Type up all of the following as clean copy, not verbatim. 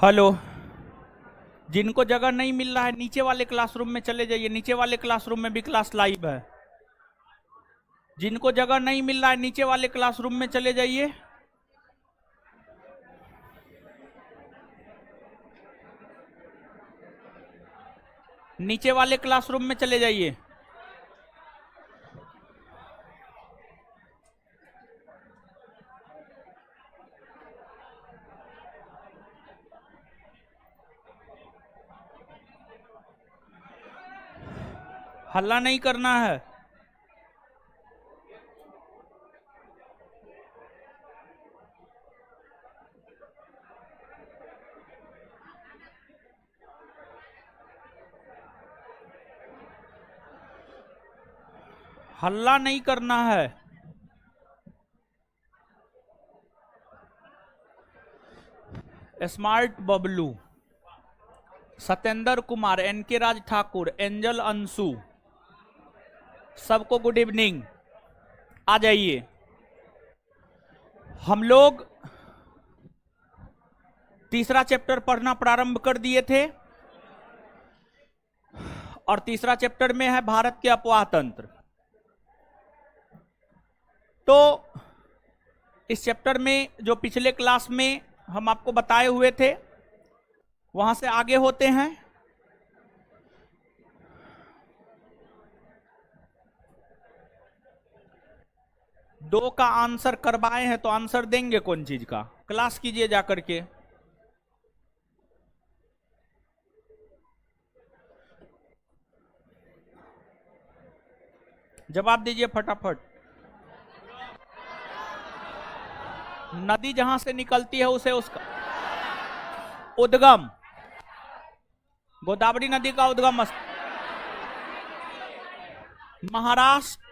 Hello. जिनको जगह नहीं मिल रहा है नीचे वाले क्लासरूम में चले जाइए, नीचे वाले क्लासरूम में भी क्लास लाइव है। जिनको जगह नहीं मिल रहा है नीचे वाले क्लासरूम में चले जाइए। नीचे वाले क्लासरूम में चले जाइए। हल्ला नहीं करना है। हल्ला नहीं करना है। Smart Bablu, Satyendra Kumar, N K Raj Thakur, angel Anshu, सबको गुड इवनिंग। आ जाइए। हम लोग तीसरा चैप्टर पढ़ना प्रारंभ कर दिए थे और तीसरा चैप्टर में है भारत के अपवाह तंत्र। तो इस चैप्टर में जो पिछले क्लास में हम आपको बताए हुए थे वहां से आगे होते हैं। दो का आंसर करवाए हैं तो आंसर देंगे कौन चीज का? क्लास कीजिए जाकर के। जवाब दीजिए फटाफट। नदी जहां से निकलती है उसे उसका उद्गम, गोदावरी नदी का उद्गम महाराष्ट्र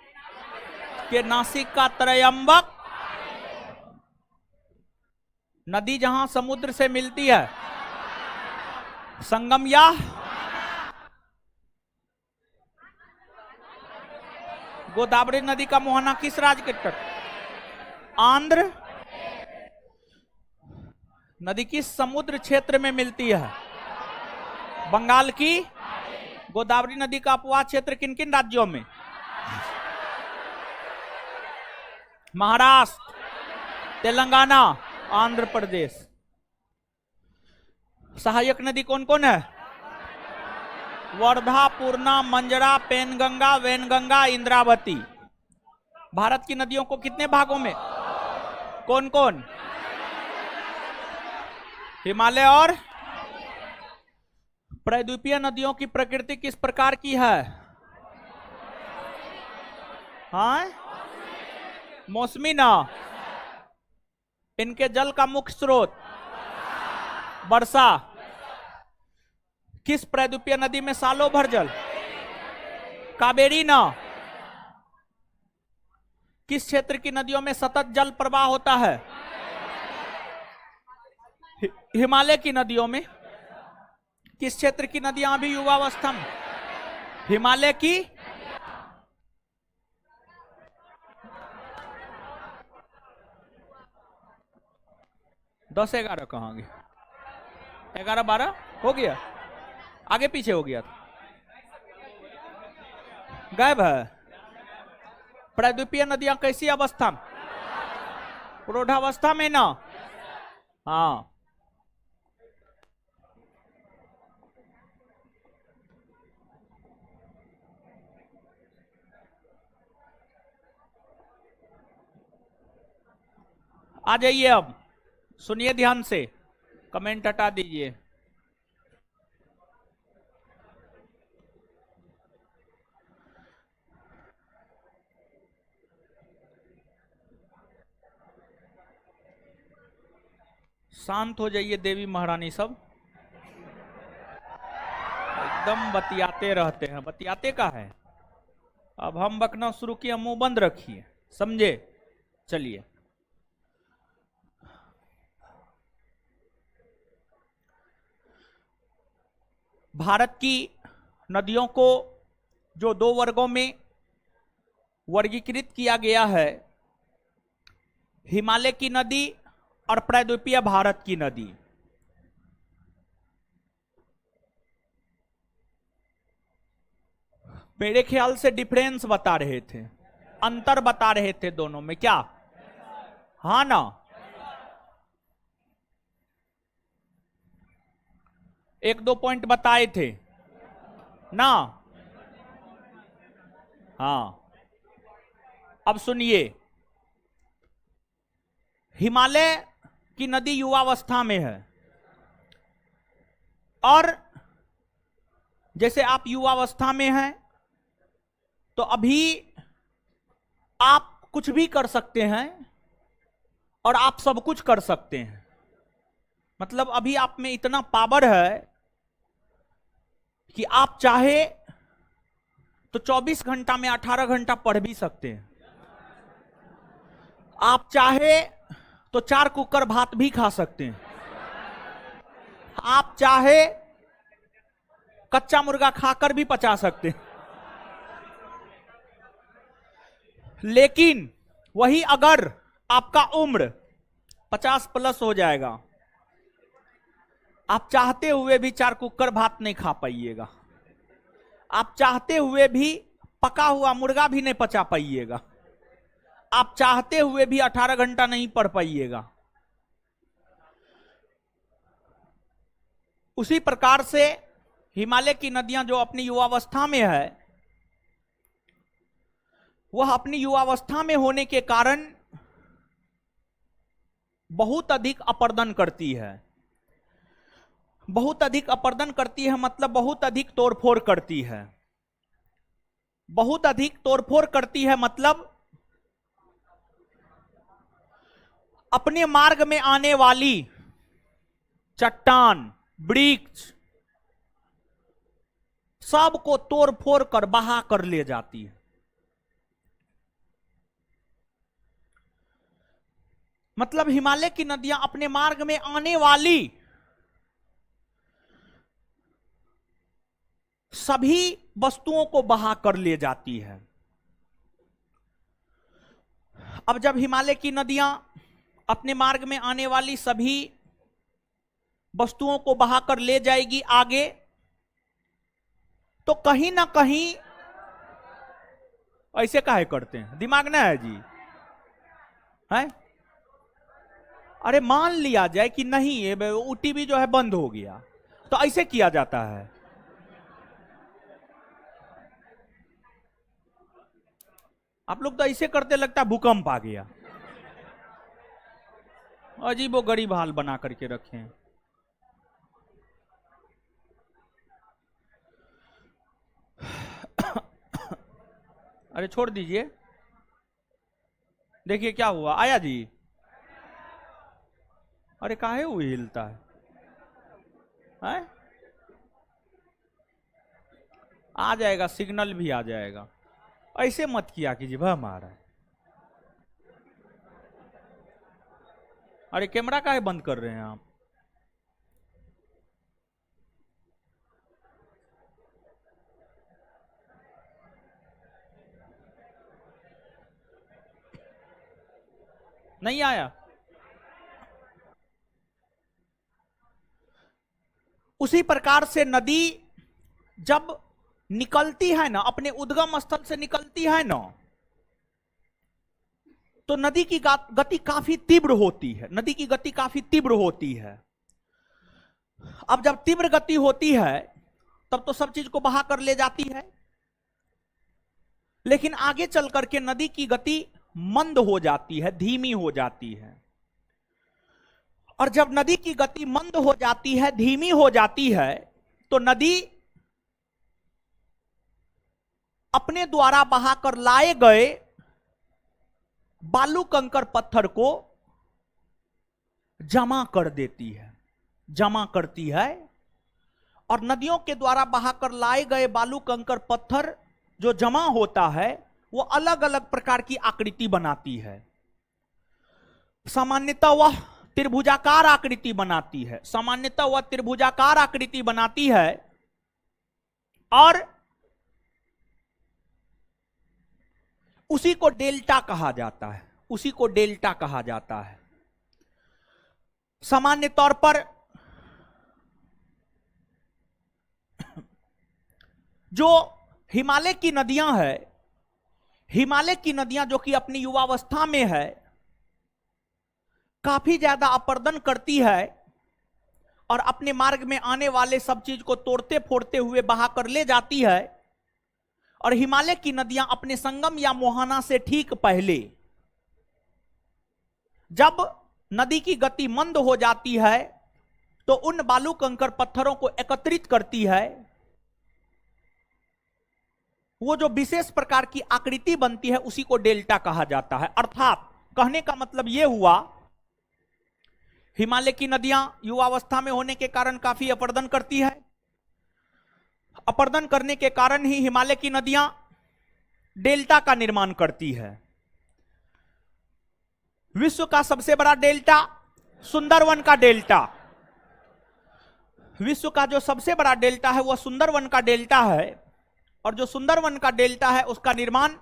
के नासिक का त्रयंबक नदी जहां समुद्र से मिलती है संगम, या गोदावरी नदी का मोहना किस राज्य के तट? आंध्र। नदी किस समुद्र क्षेत्र में मिलती है? बंगाल की। गोदावरी नदी का अपवाह क्षेत्र किन किन राज्यों में? महाराष्ट्र, तेलंगाना, आंध्र प्रदेश। सहायक नदी कौन कौन है? वर्धा, पूर्णा, मंजरा, पेनगंगा, वैनगंगा, इंद्रावती। भारत की नदियों को कितने भागों में? कौन कौन? हिमालय और प्रायद्वीपीय नदियों की प्रकृति किस प्रकार की है? हाँ, मौसमी ना। इनके जल का मुख्य स्रोत वर्षा। किस प्रायद्वीपीय नदी में सालों भर जल? कावेरी ना। किस क्षेत्र की नदियों में सतत जल प्रवाह होता है? हिमालय की नदियों में। किस क्षेत्र की नदियां अभी युवावस्था में? हिमालय की। दस 11 कहां गए? 11 12 हो गया, आगे पीछे हो गया था, गायब है। प्रायद्वीपीय नदियां कैसी अवस्था में? प्रौढ़ावस्था में ना। हाँ, आ जाइए। अब सुनिए ध्यान से, कमेंट हटा दीजिए। शांत हो जाइए देवी महारानी सब, एकदम बतियाते रहते हैं। बतियाते का है? अब हम बकना शुरू किया, मुंह बंद रखिए, समझे? चलिए। भारत की नदियों को जो दो वर्गों में वर्गीकृत किया गया है, हिमालय की नदी और प्रायद्वीपीय भारत की नदी। मेरे ख्याल से डिफरेंस बता रहे थे, अंतर बता रहे थे दोनों में, क्या? हाँ ना? एक दो पॉइंट बताए थे ना? हाँ, अब सुनिए, हिमालय की नदी युवावस्था में है, और जैसे आप युवावस्था में हैं तो अभी आप कुछ भी कर सकते हैं और आप सब कुछ कर सकते हैं। मतलब अभी आप में इतना पावर है कि आप चाहे तो 24 घंटा में 18 घंटा पढ़ भी सकते हैं। आप चाहे तो 4 कुकर भात भी खा सकते हैं। आप चाहे कच्चा मुर्गा खाकर भी पचा सकते हैं। लेकिन वही अगर आपका उम्र 50 प्लस हो जाएगा, आप चाहते हुए भी 4 कुकर भात नहीं खा पाइएगा। आप चाहते हुए भी पका हुआ मुर्गा भी नहीं पचा पाइएगा। आप चाहते हुए भी 18 घंटा नहीं पढ़ पाइएगा। उसी प्रकार से हिमालय की नदियां जो अपनी युवावस्था में है, वह अपनी युवावस्था में होने के कारण बहुत अधिक अपर्दन करती है। बहुत अधिक अपर्दन करती है मतलब बहुत अधिक तोड़फोड़ करती है। बहुत अधिक तोड़फोड़ करती है मतलब अपने मार्ग में आने वाली चट्टान, वृक्ष सबको तोड़फोड़ कर बहा कर ले जाती है। मतलब हिमालय की नदियां अपने मार्ग में आने वाली सभी वस्तुओं को बहा कर ले जाती है। अब जब हिमालय की नदियां अपने मार्ग में आने वाली सभी वस्तुओं को बहाकर ले जाएगी आगे, तो कहीं ना कहीं ऐसे काहे करते हैं? दिमाग ना है जी? है? अरे मान लिया जाए कि नहीं, ये टीवी जो है बंद हो गया, तो ऐसे किया जाता है। आप लोग तो ऐसे करते लगता है भूकंप आ गया। अजीबो गरीब हाल बना करके रखे हैं। अरे छोड़ दीजिए, देखिए क्या हुआ। आया जी? अरे काहे वो हिलता है? आ जाएगा, सिग्नल भी आ जाएगा। ऐसे मत किया कीजिए, वह मारा है। अरे कैमरा काहे बंद कर रहे हैं आप? नहीं आया? उसी प्रकार से नदी जब निकलती है ना, अपने उद्गम स्थल से निकलती है ना, तो नदी की गति काफी तीव्र होती है। नदी की गति काफी तीव्र होती है। अब जब तीव्र गति होती है तब तो सब चीज को बहा कर ले जाती है, लेकिन आगे चल करके नदी की गति मंद हो जाती है, धीमी हो जाती है। और जब नदी की गति मंद हो जाती है, धीमी हो जाती है, तो नदी अपने द्वारा बहाकर लाए गए बालू कंकर पत्थर को जमा कर देती है, जमा करती है। और नदियों के द्वारा बहाकर लाए गए बालू कंकर पत्थर जो जमा होता है, वो अलग अलग प्रकार की आकृति बनाती है। सामान्यतः वह त्रिभुजाकार आकृति बनाती है। सामान्यतः वह त्रिभुजाकार आकृति बनाती है, और उसी को डेल्टा कहा जाता है। उसी को डेल्टा कहा जाता है। सामान्य तौर पर जो हिमालय की नदियां है, हिमालय की नदियां जो कि अपनी युवावस्था में है, काफी ज्यादा अपरदन करती है और अपने मार्ग में आने वाले सब चीज को तोड़ते फोड़ते हुए बहा कर ले जाती है। और हिमालय की नदियां अपने संगम या मोहाना से ठीक पहले, जब नदी की गति मंद हो जाती है तो उन बालू कंकड़ पत्थरों को एकत्रित करती है। वो जो विशेष प्रकार की आकृति बनती है उसी को डेल्टा कहा जाता है। अर्थात कहने का मतलब यह हुआ, हिमालय की नदियां युवावस्था में होने के कारण काफी अपरदन करती है। अपरदन करने के कारण ही हिमालय की नदियां डेल्टा का निर्माण करती है। विश्व का सबसे बड़ा डेल्टा सुंदरवन का डेल्टा, विश्व का जो सबसे बड़ा डेल्टा है वह सुंदरवन का डेल्टा है। और जो सुंदरवन का डेल्टा है उसका निर्माण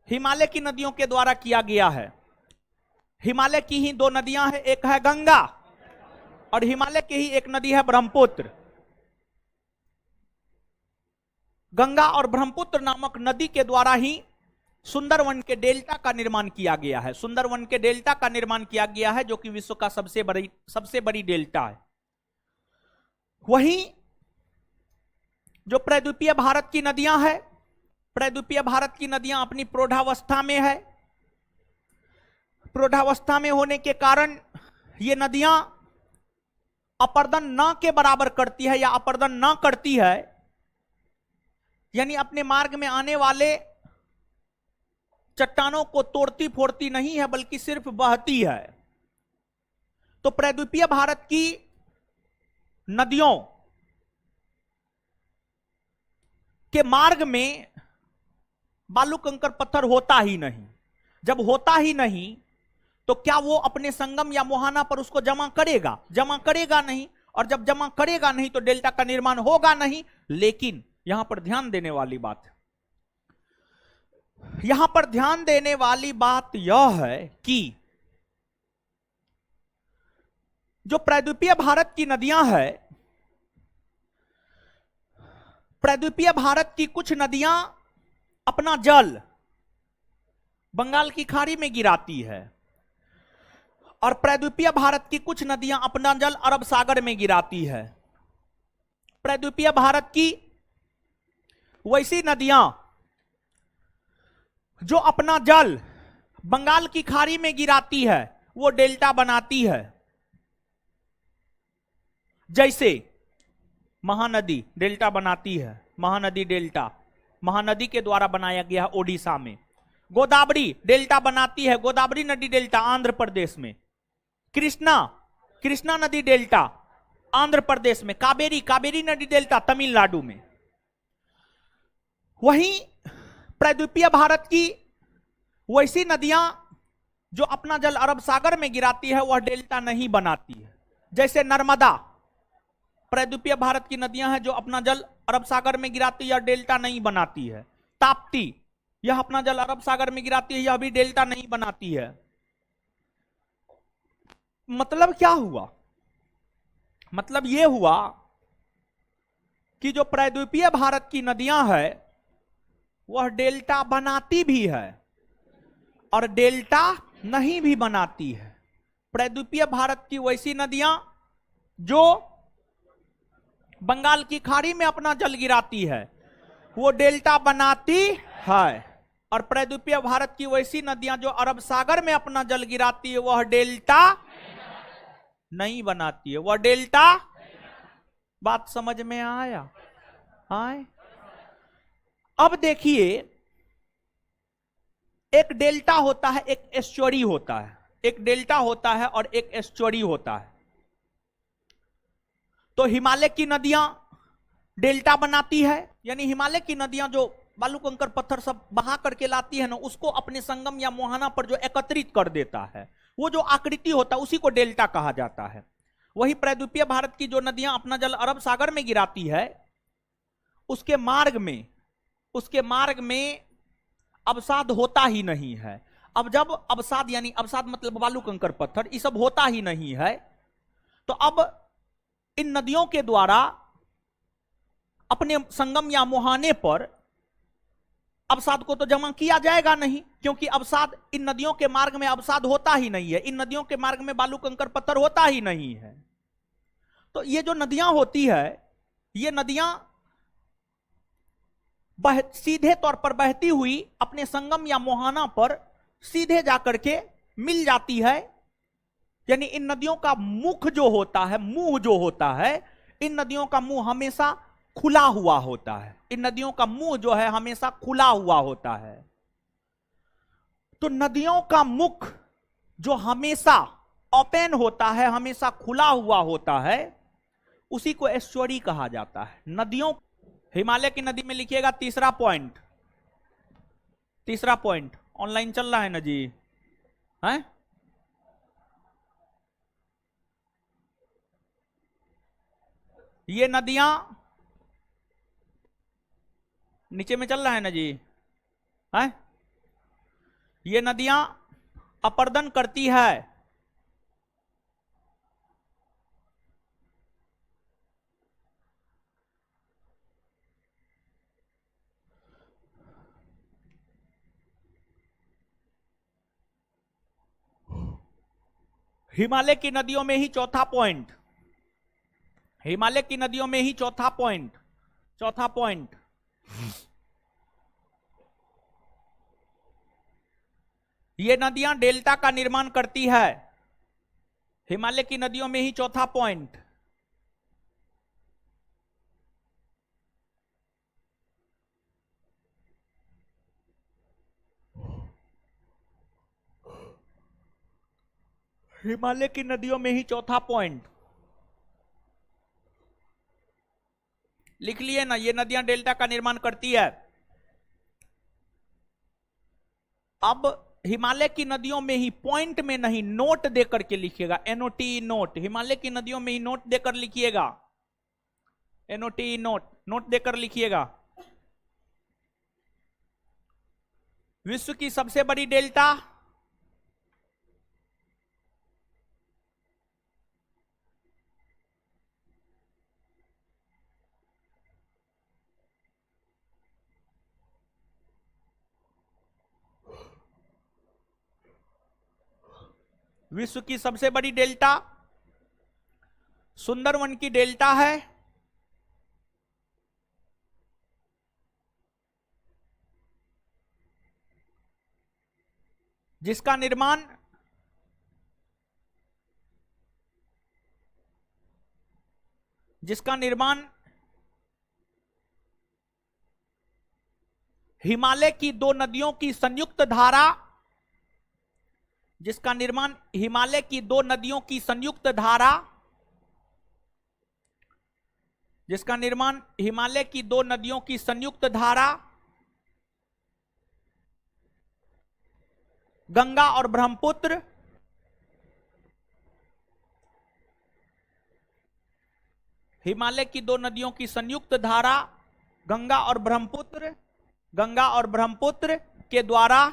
हिमालय की नदियों के द्वारा किया गया है। हिमालय की ही दो नदियां हैं, एक है गंगा और हिमालय की ही एक नदी है ब्रह्मपुत्र। गंगा और ब्रह्मपुत्र नामक नदी के द्वारा ही सुंदरवन के डेल्टा का निर्माण किया गया है। सुंदरवन के डेल्टा का निर्माण किया गया है जो कि विश्व का सबसे बड़ी डेल्टा है। वहीं जो प्रद्वीपीय भारत की नदियां हैं, प्रद्वीपीय भारत की नदियां अपनी प्रौढ़ावस्था में है। प्रौढ़ावस्था में होने के कारण ये नदियां अपरदन न के बराबर करती है या अपरदन न करती है, यानी अपने मार्ग में आने वाले चट्टानों को तोड़ती फोड़ती नहीं है बल्कि सिर्फ बहती है। तो प्रद्वीपीय भारत की नदियों के मार्ग में बालू कंकड़ पत्थर होता ही नहीं। जब होता ही नहीं तो क्या वो अपने संगम या मोहाना पर उसको जमा करेगा? जमा करेगा नहीं। और जब जमा करेगा नहीं तो डेल्टा का निर्माण होगा नहीं। लेकिन यहां पर ध्यान देने वाली बात, यहां पर ध्यान देने वाली बात यह है कि जो प्रद्वीपीय भारत की नदियां हैं, प्रद्वीपीय भारत की कुछ नदियां अपना जल बंगाल की खाड़ी में गिराती है और प्रद्वीपीय भारत की कुछ नदियां अपना जल अरब सागर में गिराती है। प्रद्वीपीय भारत की वैसी नदियां जो अपना जल बंगाल की खाड़ी में गिराती है वो डेल्टा बनाती है। जैसे महानदी डेल्टा बनाती है, महानदी डेल्टा महानदी के द्वारा बनाया गया है ओडिशा में। गोदावरी डेल्टा बनाती है, गोदावरी नदी डेल्टा आंध्र प्रदेश में। कृष्णा नदी डेल्टा आंध्र प्रदेश में। कावेरी नदी डेल्टा तमिलनाडु में। वहीं प्रद्वीपीय भारत की वैसी नदियां जो अपना जल अरब सागर में गिराती है वह डेल्टा नहीं बनाती है। जैसे नर्मदा, प्रद्वीपीय भारत की नदियां हैं जो अपना जल अरब सागर में गिराती है, डेल्टा नहीं बनाती है। ताप्ती, यह अपना जल अरब सागर में गिराती है, यह भी डेल्टा नहीं बनाती है। मतलब क्या हुआ? मतलब यह हुआ कि जो प्रद्वीपीय भारत की नदियां हैं वह डेल्टा बनाती भी है और डेल्टा नहीं भी बनाती है। प्रद्वीपीय भारत की वैसी नदियां जो बंगाल की खाड़ी में अपना जल गिराती है वो डेल्टा बनाती है और प्रद्वीपीय भारत की वैसी नदियां जो अरब सागर में अपना जल गिराती है वह डेल्टा नहीं बनाती है, वह डेल्टा। बात समझ में आया? आए? अब देखिए, एक डेल्टा होता है, एक एस्चुअरी होता है। एक डेल्टा होता है और एक एस्चुअरी होता है। तो हिमालय की नदियां डेल्टा बनाती है, यानी हिमालय की नदियां जो बालू कंकड़ पत्थर सब बहा करके लाती है ना, उसको अपने संगम या मोहाना पर जो एकत्रित कर देता है, वो जो आकृति होता है उसी को डेल्टा कहा जाता है। वही प्रद्वीपीय भारत की जो नदियां अपना जल अरब सागर में गिराती है उसके मार्ग में अवसाद होता ही नहीं है। अब जब अवसाद, यानी अवसाद मतलब बालू कंकड़ पत्थर, ये सब होता ही नहीं है, तो अब इन नदियों के द्वारा अपने संगम या मुहाने पर अवसाद को तो जमा किया जाएगा नहीं, क्योंकि अवसाद इन नदियों के मार्ग में अवसाद होता ही नहीं है, इन नदियों के मार्ग में बालू कंकर पत्थर होता ही नहीं है। तो ये जो नदियां होती है, ये नदियां सीधे तौर पर बहती हुई अपने संगम या मुहाना पर सीधे जाकर के मिल जाती है। यानी इन नदियों का मुख जो होता है, मुंह जो होता है, इन नदियों का मुंह हमेशा खुला हुआ होता है, इन नदियों का मुंह जो है हमेशा खुला हुआ होता है। तो नदियों का मुख जो हमेशा ओपन होता है, हमेशा खुला हुआ होता है, उसी को एस्चुअरी कहा जाता है। नदियों, हिमालय की नदी में लिखिएगा तीसरा पॉइंट, तीसरा पॉइंट ऑनलाइन चल रहा है ना जी, है? ये नदियां नीचे में चल रहा है ना जी, है? ये नदियां अपर्दन करती है, हिमालय की नदियों में ही चौथा पॉइंट, हिमालय की नदियों में ही चौथा पॉइंट, चौथा पॉइंट, ये नदियां डेल्टा का निर्माण करती है। हिमालय की नदियों में ही चौथा पॉइंट, हिमालय की नदियों में ही चौथा पॉइंट लिख लिए ना, ये नदियां डेल्टा का निर्माण करती है। अब हिमालय की नदियों में ही, पॉइंट में नहीं, नोट देकर के लिखिएगा, एनओटी नोट, हिमालय की नदियों में ही नोट देकर लिखिएगा, एनओटी नोट, नोट देकर लिखिएगा। विश्व की सबसे बड़ी डेल्टा, विश्व की सबसे बड़ी डेल्टा सुंदरवन की डेल्टा है, जिसका निर्माण हिमालय की दो नदियों की संयुक्त धारा, जिसका निर्माण हिमालय की दो नदियों की संयुक्त धारा, जिसका निर्माण हिमालय की दो नदियों की संयुक्त धारा गंगा और ब्रह्मपुत्र, हिमालय की दो नदियों की संयुक्त धारा गंगा और ब्रह्मपुत्र, गंगा और ब्रह्मपुत्र के द्वारा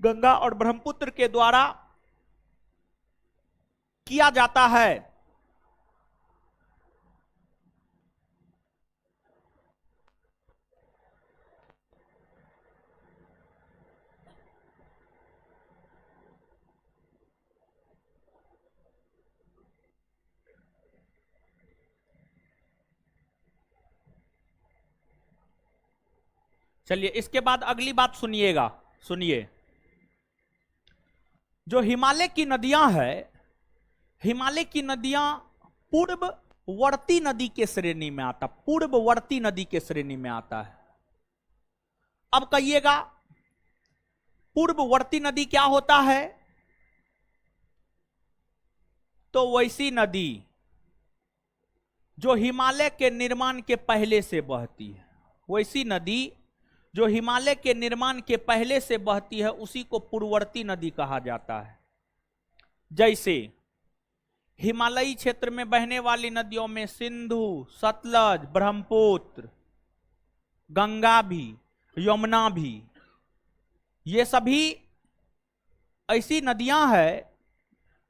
गंगा और ब्रह्मपुत्र के द्वारा किया जाता है। चलिए इसके बाद अगली बात सुनिएगा, सुनिए। जो हिमालय की नदियां है, हिमालय की नदियां पूर्ववर्ती नदी के श्रेणी में आता, पूर्ववर्ती नदी के श्रेणी में आता है। अब कहिएगा पूर्ववर्ती नदी क्या होता है? तो वैसी नदी जो हिमालय के निर्माण के पहले से बहती है, वैसी नदी जो हिमालय के निर्माण के पहले से बहती है, उसी को पूर्ववर्ती नदी कहा जाता है। जैसे हिमालयी क्षेत्र में बहने वाली नदियों में सिंधु, सतलज, ब्रह्मपुत्र, गंगा भी, यमुना भी, ये सभी ऐसी नदियां हैं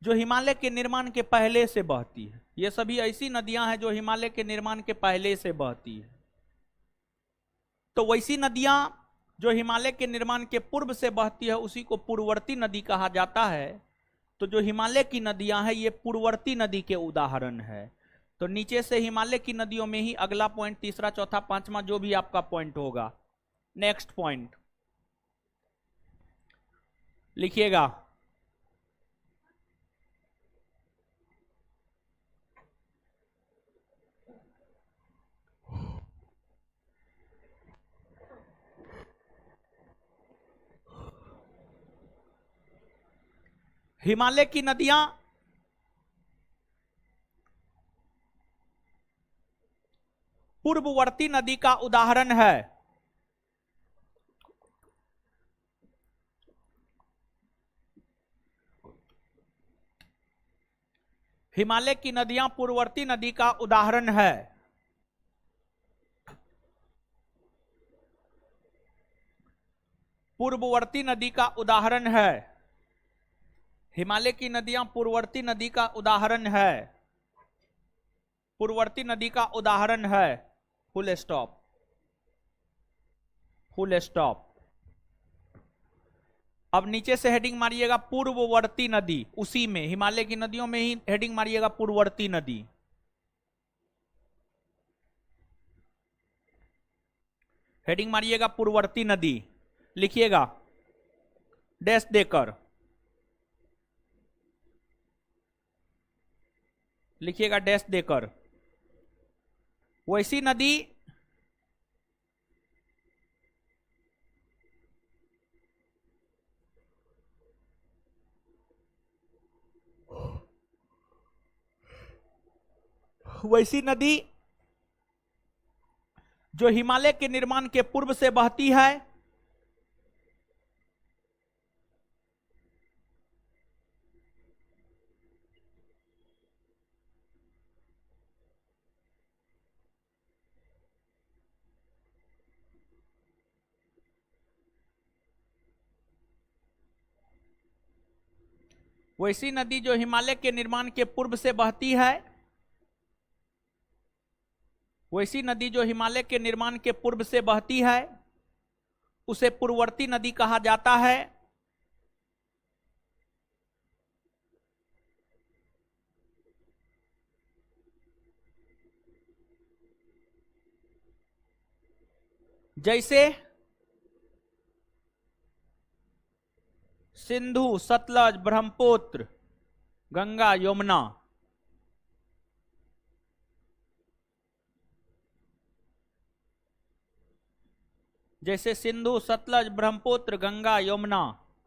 जो हिमालय के निर्माण के पहले से बहती है। ये सभी ऐसी नदियां हैं जो हिमालय के निर्माण के पहले से बहती है। तो वैसी नदियां जो हिमालय के निर्माण के पूर्व से बहती है उसी को पूर्ववर्ती नदी कहा जाता है। तो जो हिमालय की नदियां हैं ये पूर्ववर्ती नदी के उदाहरण है। तो नीचे से हिमालय की नदियों में ही अगला पॉइंट, तीसरा, चौथा, पांचवा जो भी आपका पॉइंट होगा। नेक्स्ट पॉइंट लिखिएगा, हिमालय की नदियां पूर्ववर्ती नदी का उदाहरण है। हिमालय की नदियां पूर्ववर्ती नदी का उदाहरण है। पूर्ववर्ती नदी का उदाहरण है। हिमालय की नदियां पूर्ववर्ती नदी का उदाहरण है। पूर्ववर्ती नदी का उदाहरण है। Full stop, full stop. अब नीचे से हेडिंग मारिएगा पूर्ववर्ती नदी, उसी में हिमालय की नदियों में ही हेडिंग मारिएगा पूर्ववर्ती नदी। हेडिंग मारिएगा पूर्ववर्ती नदी, लिखिएगा डैश देकर, लिखिएगा डैश देकर। वैसी नदी वैसी नदी जो हिमालय के निर्माण के पूर्व से बहती है, वैसी नदी जो हिमालय के निर्माण के पूर्व से बहती है, वैसी नदी जो हिमालय के निर्माण के पूर्व से बहती है उसे पूर्ववर्ती नदी कहा जाता है। जैसे सिंधु, सतलज, ब्रह्मपुत्र, गंगा, यमुना। जैसे सिंधु, सतलज, ब्रह्मपुत्र, गंगा, यमुना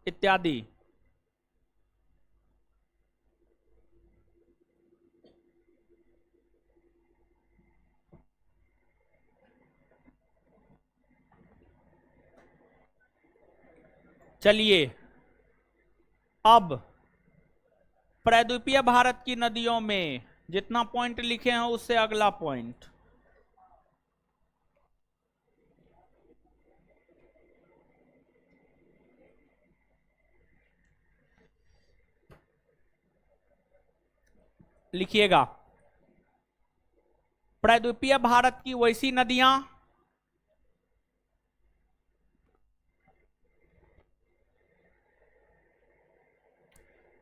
इत्यादि। चलिए अब प्रायद्वीपीय भारत की नदियों में जितना पॉइंट लिखे हैं उससे अगला पॉइंट। लिखिएगा प्रायद्वीपीय भारत की वैसी नदियां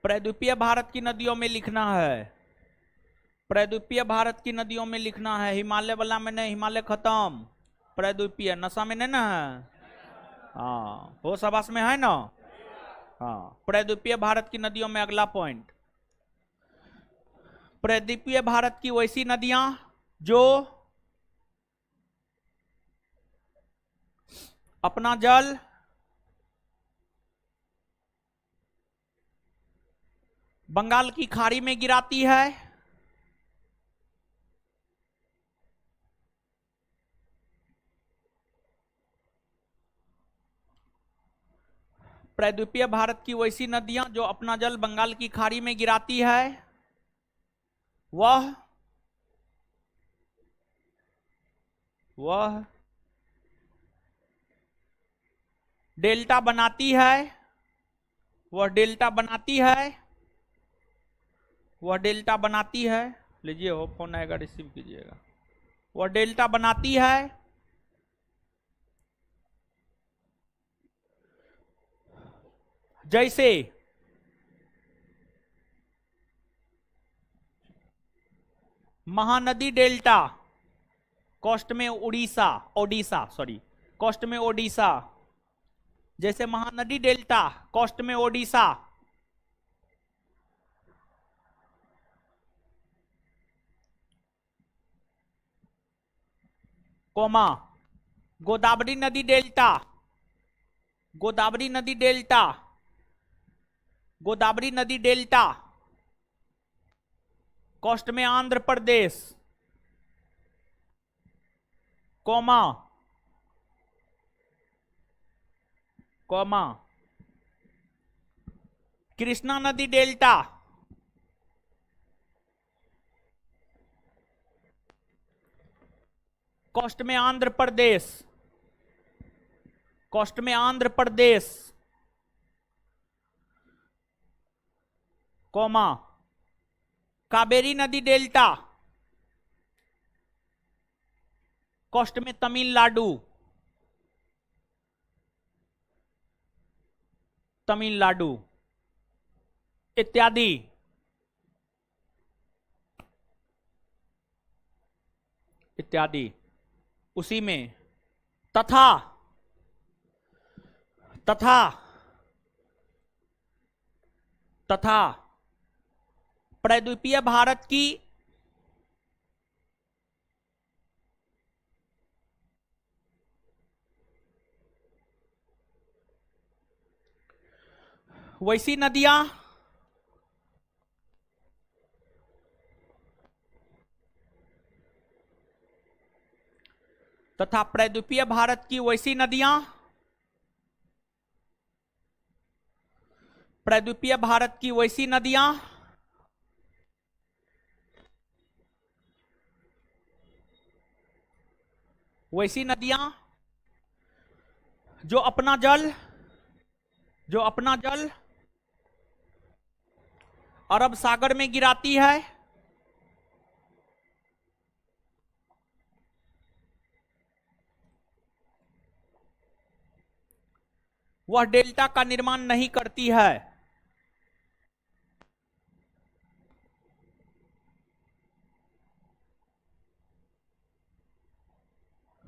प्रायद्वीपीय भारत की नदियों में लिखना है। प्रायद्वीपीय भारत की नदियों में लिखना है, हिमालय वाला में नहीं, हिमालय खत्म, प्रायद्वीपीय नशा में नहीं ना है। हाँ वो सबास में है ना। हाँ प्रायद्वीपीय भारत की नदियों में अगला पॉइंट, प्रायद्वीपीय भारत की वैसी नदियां जो अपना जल बंगाल की खाड़ी में गिराती है, प्रायद्वीपीय भारत की वैसी नदियां जो अपना जल बंगाल की खाड़ी में गिराती है वह डेल्टा बनाती है, वह डेल्टा बनाती है वह डेल्टा बनाती है, लीजिए हो फोन आएगा रिसीव कीजिएगा, वह डेल्टा बनाती है जैसे महानदी डेल्टा कोस्ट में ओडिशा कोस्ट में ओडिशा, जैसे महानदी डेल्टा कोस्ट में ओडिशा, कोमा गोदावरी नदी डेल्टा कोस्ट में आंध्र प्रदेश, कोमा कृष्णा नदी डेल्टा कोस्ट में आंध्र प्रदेश, कोमा कावेरी नदी डेल्टा कोस्ट में तमिलनाडु इत्यादि। उसी में तथा प्रायद्वीपीय भारत की वैसी नदियां तथा प्रायद्वीपीय भारत की वैसी नदियां जो अपना जल अरब सागर में गिराती है, वह डेल्टा का निर्माण नहीं करती है।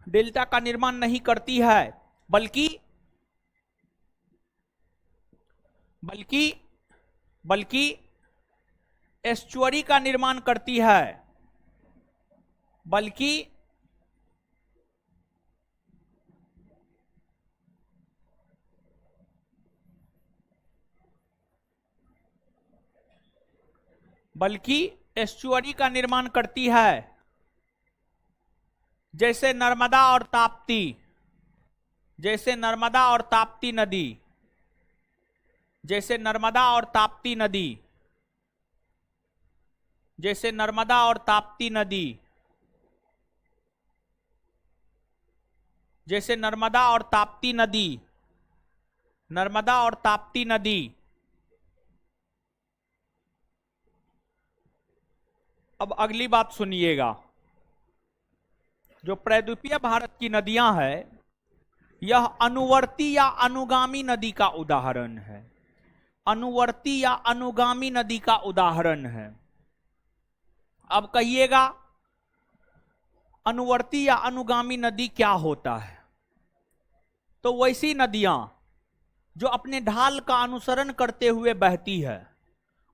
डेल्टा का निर्माण नहीं करती है, बल्कि एस्चुअरी का निर्माण करती है, बल्कि एस्चुअरी का निर्माण करती है, जैसे नर्मदा और ताप्ती नदी, जैसे नर्मदा और ताप्ती नदी। अब अगली बात सुनिएगा, जो प्रायद्वीपीय भारत की नदियां हैं, यह अनुवर्ती या अनुगामी नदी का उदाहरण है। अब कहिएगा अनुवर्ती या अनुगामी नदी क्या होता है? तो वैसी नदियां जो अपने ढाल का अनुसरण करते हुए बहती है,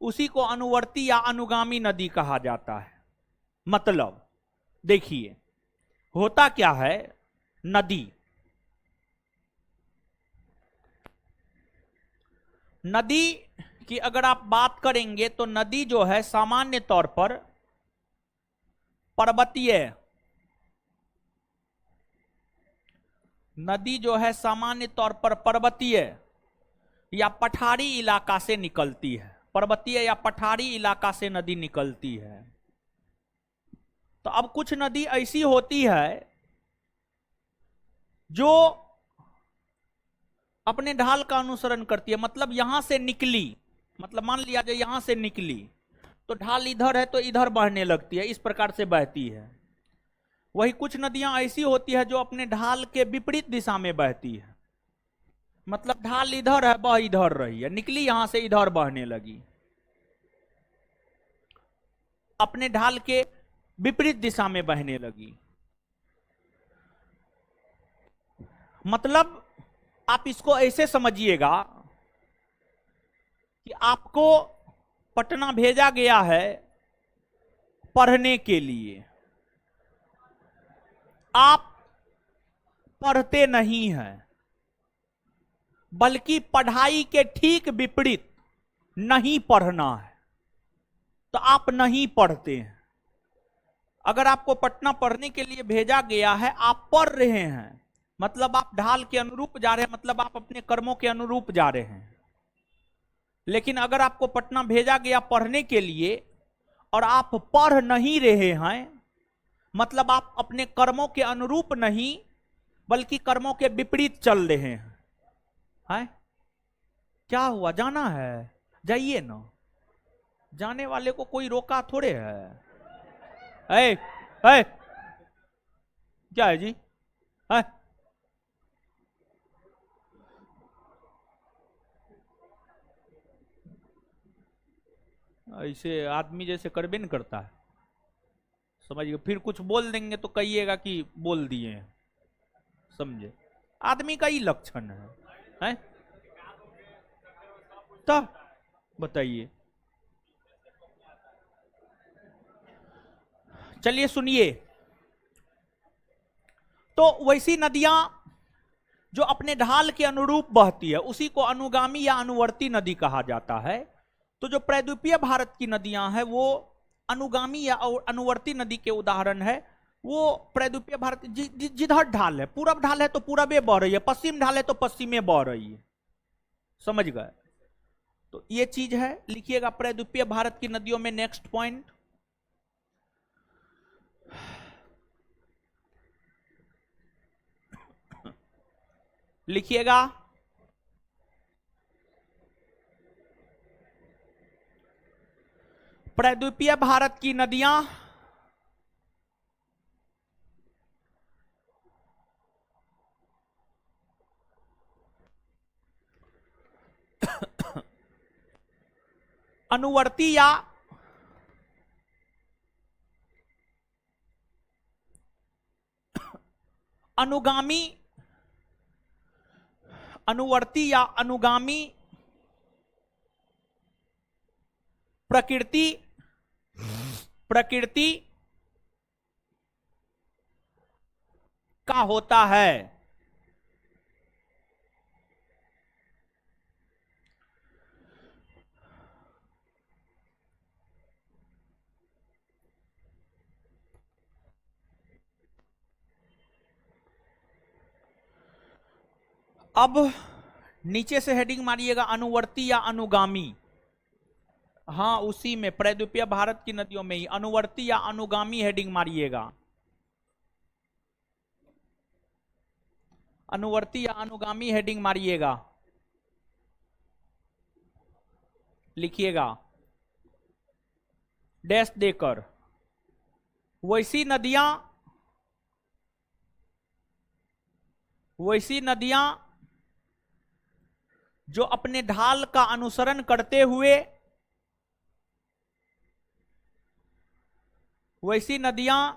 उसी को अनुवर्ती या अनुगामी नदी कहा जाता है। मतलब देखिए होता क्या है, नदी की अगर आप बात करेंगे तो नदी जो है सामान्य तौर पर पर्वतीय या पठारी इलाका से निकलती है। नदी निकलती है। तो अब कुछ नदी ऐसी होती है जो अपने ढाल का अनुसरण करती है, मतलब यहां से निकली, मतलब मान लिया जाए यहां से निकली तो ढाल इधर है तो इधर बहने लगती है, इस प्रकार से बहती है। वही कुछ नदियां ऐसी होती है जो अपने ढाल के विपरीत दिशा में बहती है, मतलब ढाल इधर है, बह इधर रही है, निकली यहां से इधर बहने लगी, अपने ढाल के विपरीत दिशा में बहने लगी। मतलब आप इसको ऐसे समझिएगा कि आपको पटना भेजा गया है पढ़ने के लिए, आप पढ़ते नहीं हैं, बल्कि पढ़ाई के ठीक विपरीत नहीं पढ़ना है, तो आप नहीं पढ़ते हैं। अगर आपको पटना पढ़ने के लिए भेजा गया है, आप पढ़ रहे हैं, मतलब आप ढाल के अनुरूप जा रहे हैं, मतलब आप अपने कर्मों के अनुरूप जा रहे हैं। लेकिन अगर आपको पटना भेजा गया पढ़ने के लिए और आप पढ़ नहीं रहे हैं, मतलब आप अपने कर्मों के अनुरूप नहीं बल्कि कर्मों के विपरीत चल रहे हैं। क्या हुआ, जाना है, जाइए ना, जाने वाले को कोई रोका थोड़े है। है क्या है जी, है? ऐसे आदमी जैसे करबे नहीं करता है, समझिए। फिर कुछ बोल देंगे तो कहिएगा कि बोल दिए, समझे, आदमी का ही लक्षण है? तो बताइए, चलिए सुनिए। तो वैसी नदियां जो अपने ढाल के अनुरूप बहती है उसी को अनुगामी या अनुवर्ती नदी कहा जाता है। तो जो प्रायद्वीपीय भारत की नदियां हैं वो अनुगामी या अनुवर्ती नदी के उदाहरण है। वो प्रायद्वीपीय भारत जिधर ढाल है, पूरब ढाल है तो पूरबे बह रही है, पश्चिम ढाल है तो पश्चिमे बह रही है, समझ गए। तो ये चीज है, लिखिएगा प्रायद्वीपीय भारत की नदियों में। नेक्स्ट पॉइंट लिखिएगा, प्रायद्वीपीय भारत की नदियां अनुवर्ती या अनुगामी, अनुवर्ती या अनुगामी प्रकृति का होता है। अब नीचे से हेडिंग मारिएगा अनुवर्ती या अनुगामी। हाँ, उसी में प्रायद्वीपीय भारत की नदियों में ही अनुवर्ती या अनुगामी हेडिंग मारिएगा। अनुवर्ती या अनुगामी हेडिंग मारिएगा, लिखिएगा डैश देकर। वैसी नदियां जो अपने ढाल का अनुसरण करते हुए, वैसी नदियां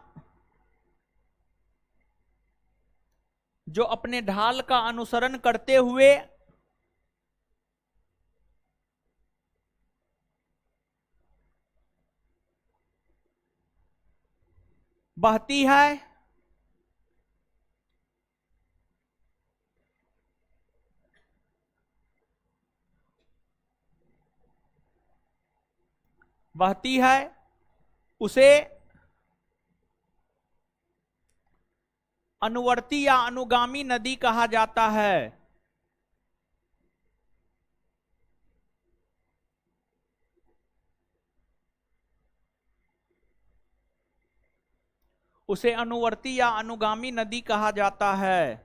जो अपने ढाल का अनुसरण करते हुए बहती है, उसे अनुवर्ती या अनुगामी नदी कहा जाता है। उसे अनुवर्ती या अनुगामी नदी कहा जाता है।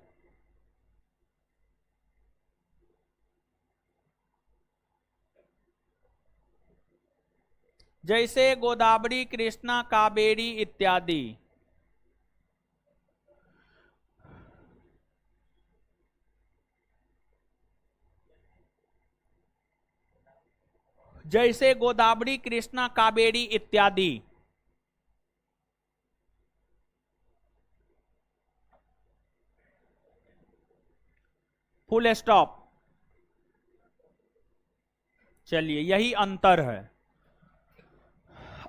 जैसे गोदावरी, कृष्णा, कावेरी इत्यादि। जैसे गोदावरी, कृष्णा, कावेरी इत्यादि। Full stop. चलिए, यही अंतर है।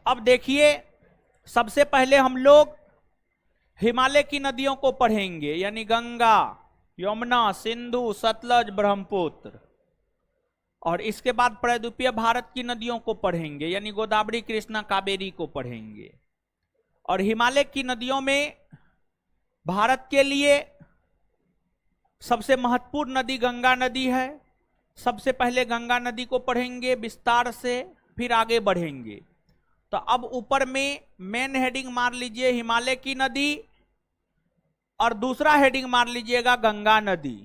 अब देखिए, सबसे पहले हम लोग हिमालय की नदियों को पढ़ेंगे, यानी गंगा, यमुना, सिंधु, सतलज, ब्रह्मपुत्र। और इसके बाद प्रायद्वीपीय भारत की नदियों को पढ़ेंगे, यानी गोदावरी, कृष्णा, कावेरी को पढ़ेंगे। और हिमालय की नदियों में भारत के लिए सबसे महत्वपूर्ण नदी गंगा नदी है। सबसे पहले गंगा नदी को पढ़ेंगे विस्तार से, फिर आगे बढ़ेंगे। तो अब ऊपर में मेन हेडिंग मार लीजिए हिमालय की नदी, और दूसरा हेडिंग मार लीजिएगा गंगा नदी।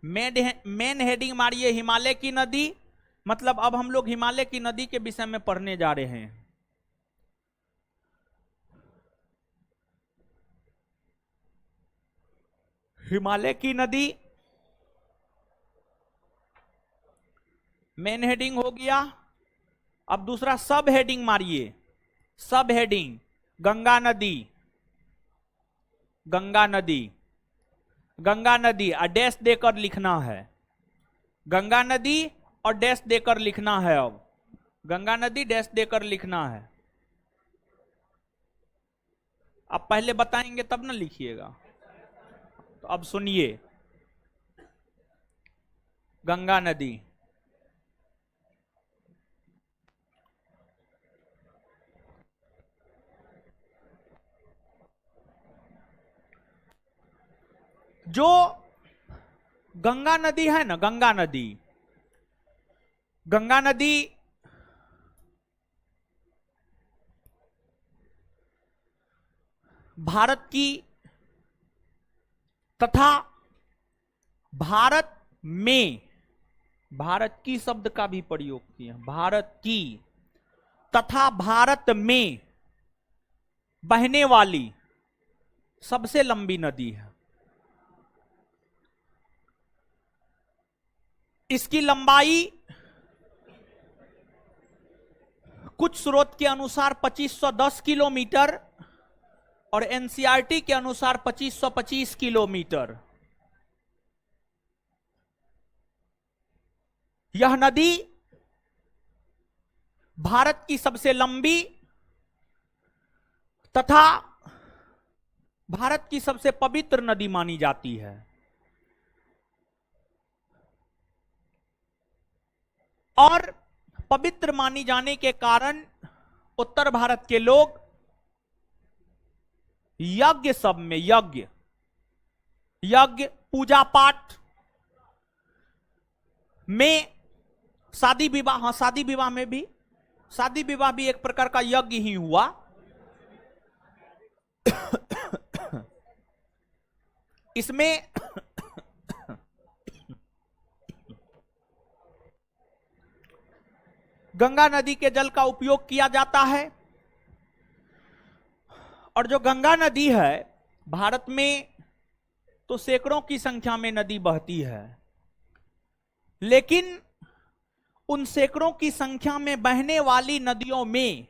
मेन हेडिंग मारिए हिमालय की नदी, मतलब अब हम लोग हिमालय की नदी के विषय में पढ़ने जा रहे हैं। हिमालय की नदी मेन हेडिंग हो गया। अब दूसरा सब हेडिंग मारिए, सब हेडिंग गंगा नदी, गंगा नदी, गंगा नदी, और डैश देकर लिखना है। गंगा नदी और डैश देकर लिखना है। अब गंगा नदी डैश देकर लिखना है। अब पहले बताएंगे तब ना लिखिएगा। तो अब सुनिए, गंगा नदी। जो गंगा नदी है ना, गंगा नदी, गंगा नदी भारत की तथा भारत में, भारत की शब्द का भी प्रयोग किया, भारत की तथा भारत में बहने वाली सबसे लंबी नदी है। इसकी लंबाई कुछ स्रोत के अनुसार 2510 किलोमीटर और एनसीईआरटी के अनुसार 2525 किलोमीटर। यह नदी भारत की सबसे लंबी तथा भारत की सबसे पवित्र नदी मानी जाती है। और पवित्र मानी जाने के कारण उत्तर भारत के लोग यज्ञ सब में, यज्ञ पूजा पाठ में, शादी विवाह, हाँ शादी विवाह में भी, शादी विवाह भी एक प्रकार का यज्ञ ही हुआ। इसमें गंगा नदी के जल का उपयोग किया जाता है। और जो गंगा नदी है, भारत में तो सैकड़ों की संख्या में नदी बहती है, लेकिन उन सैकड़ों की संख्या में बहने वाली नदियों में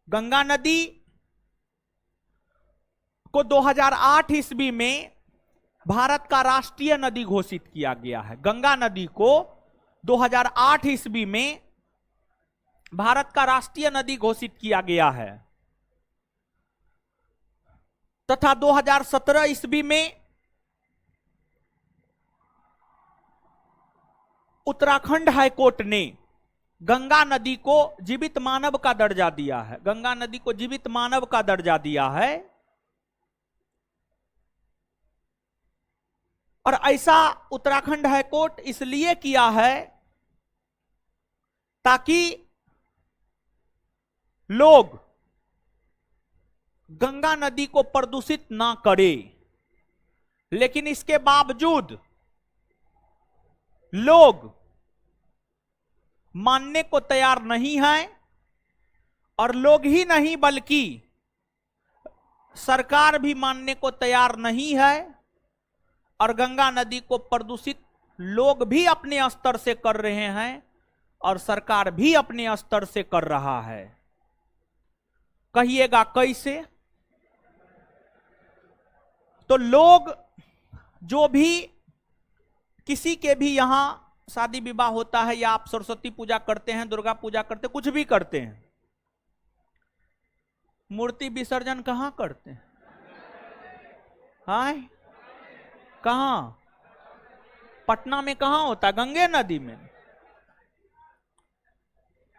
गंगा नदी को 2008 ईस्वी में भारत का राष्ट्रीय नदी घोषित किया गया है। गंगा नदी को 2008 ईस्वी में भारत का राष्ट्रीय नदी घोषित किया गया है, तथा 2017 ईस्वी में उत्तराखंड हाईकोर्ट ने गंगा नदी को जीवित मानव का दर्जा दिया है। गंगा नदी को जीवित मानव का दर्जा दिया है। और ऐसा उत्तराखंड हाईकोर्ट इसलिए किया है ताकि लोग गंगा नदी को प्रदूषित ना करे। लेकिन इसके बावजूद लोग मानने को तैयार नहीं हैं और लोग ही नहीं बल्कि सरकार भी मानने को तैयार नहीं है, और गंगा नदी को प्रदूषित लोग भी अपने स्तर से कर रहे हैं और सरकार भी अपने स्तर से कर रहा है। कहिएगा कैसे? तो लोग जो भी किसी के भी यहां शादी विवाह होता है, या आप सरस्वती पूजा करते हैं, दुर्गा पूजा करते हैं, कुछ भी करते हैं, मूर्ति विसर्जन कहां करते हैं? हाँ, कहां? पटना में कहां होता है? गंगे नदी में।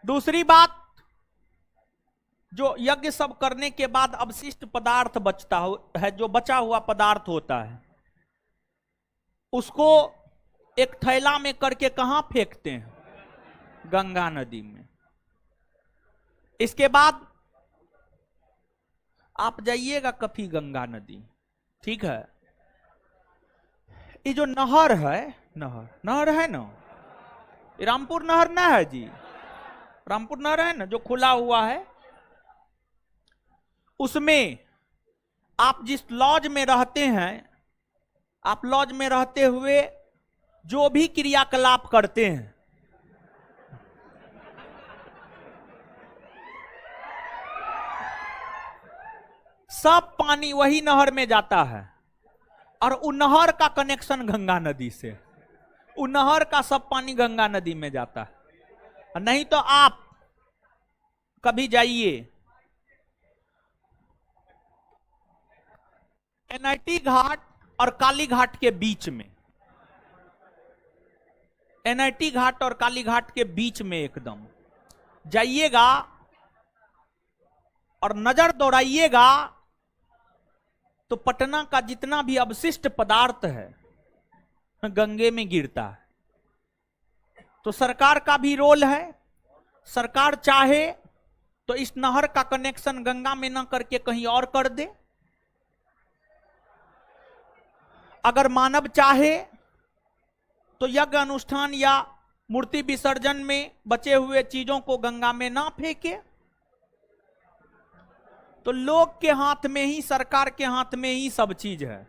दूसरी बात, जो यज्ञ सब करने के बाद अवशिष्ट पदार्थ बचता है, जो बचा हुआ पदार्थ होता है, उसको एक थैला में करके कहां फेंकते हैं? गंगा नदी में। इसके बाद आप जाइएगा कभी गंगा नदी, ठीक है, ये जो नहर है, नहर है ना, रामपुर नहर ना है जी, रामपुर नहर है ना जो खुला हुआ है, उसमें आप जिस लॉज में रहते हैं, आप लॉज में रहते हुए जो भी क्रियाकलाप करते हैं, सब पानी वही नहर में जाता है, और उन नहर का कनेक्शन गंगा नदी से, उन नहर का सब पानी गंगा नदी में जाता है। नहीं तो आप कभी जाइए एनआईटी घाट और काली घाट के बीच में, एनआईटी घाट और काली घाट के बीच में एकदम जाइएगा और नजर दौड़ाइएगा, तो पटना का जितना भी अवशिष्ट पदार्थ है गंगे में गिरता है। तो सरकार का भी रोल है, सरकार चाहे तो इस नहर का कनेक्शन गंगा में ना करके कहीं और कर दे, अगर मानव चाहे तो यज्ञ अनुष्ठान या मूर्ति विसर्जन में बचे हुए चीजों को गंगा में ना फेंके। तो लोग के हाथ में ही, सरकार के हाथ में ही सब चीज है।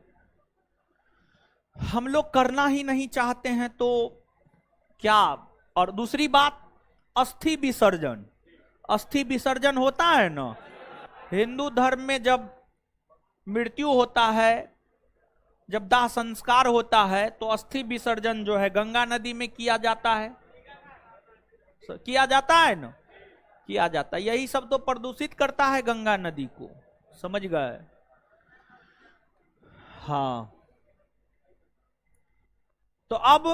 हम लोग करना ही नहीं चाहते हैं तो क्या? और दूसरी बात, अस्थि विसर्जन, अस्थि विसर्जन होता है ना, हिंदू धर्म में जब मृत्यु होता है, जब दाह संस्कार होता है, तो अस्थि विसर्जन जो है गंगा नदी में किया जाता है, किया जाता है ना, किया जाता है। यही सब तो प्रदूषित करता है गंगा नदी को, समझ गए? हाँ, तो अब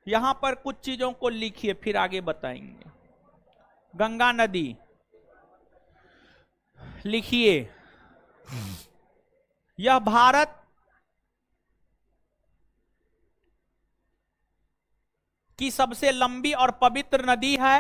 यहां पर कुछ चीजों को लिखिए, फिर आगे बताएंगे। गंगा नदी लिखिए, यह भारत की सबसे लंबी और पवित्र नदी है।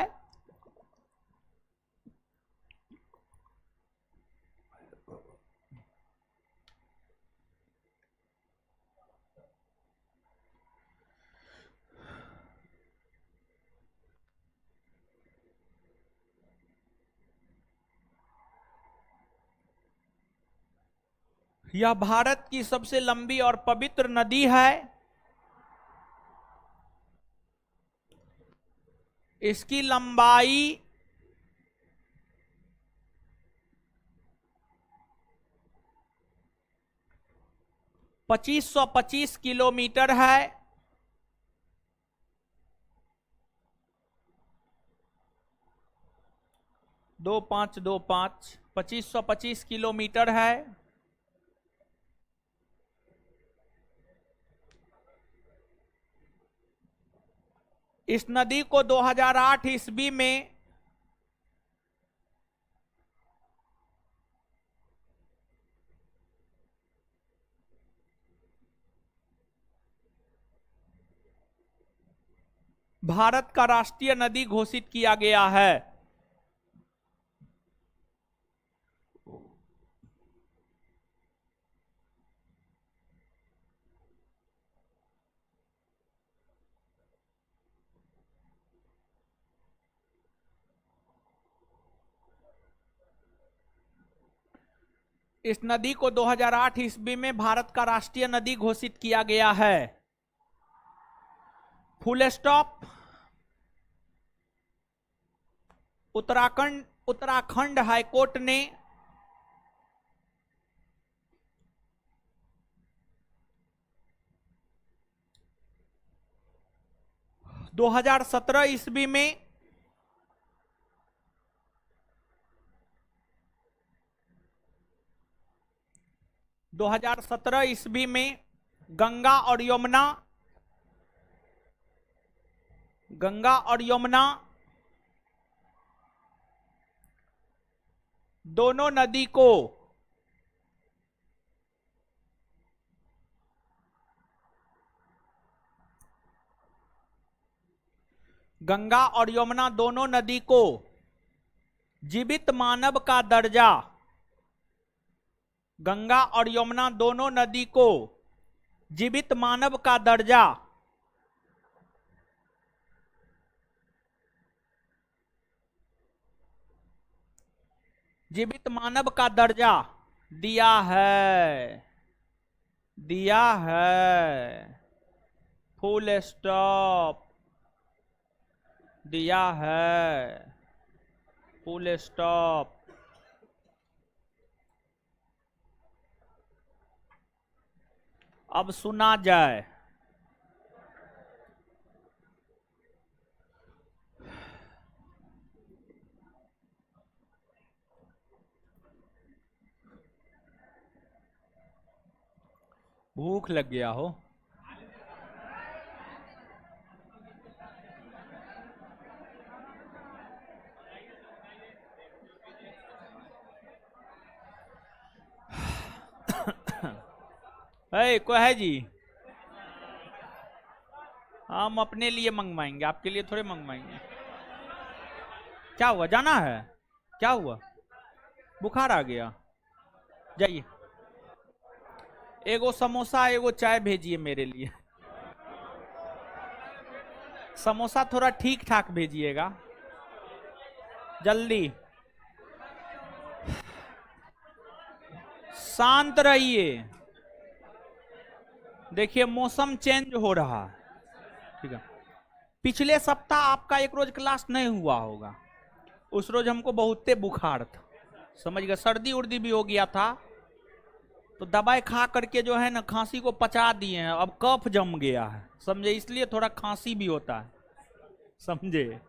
यह भारत की सबसे लंबी और पवित्र नदी है। इसकी लंबाई 2525 किलोमीटर है। दो पांच 2525 किलोमीटर है। इस नदी को 2008 ईस्वी में भारत का राष्ट्रीय नदी घोषित किया गया है। इस नदी को 2008 ईस्वी में भारत का राष्ट्रीय नदी घोषित किया गया है। Full stop. उत्तराखंड हाईकोर्ट ने 2017 ईस्वी में गंगा और यमुना दोनों नदी को जीवित मानव का दर्जा गंगा और यमुना दोनों नदी को जीवित मानव का दर्जा दिया है। Full stop. दिया है। Full stop. अब सुना जाए। भूख लग गया हो। कोई है जी? हम अपने लिए मंगवाएंगे, आपके लिए थोड़े मंगवाएंगे। क्या हुआ? जाना है? क्या हुआ? बुखार आ गया? जाइए। एगो समोसा एगो चाय भेजिए मेरे लिए। समोसा थोड़ा ठीक ठाक भेजिएगा, जल्दी। शांत रहिए। देखिए मौसम चेंज हो रहा है, ठीक है। पिछले सप्ताह आपका एक रोज क्लास नहीं हुआ होगा। उस रोज हमको बहुते बुखार था, समझ गए। सर्दी उर्दी भी हो गया था, तो दवाई खा करके जो है ना खांसी को पचा दिए हैं। अब कफ जम गया है, समझे, इसलिए थोड़ा खांसी भी होता है, समझे।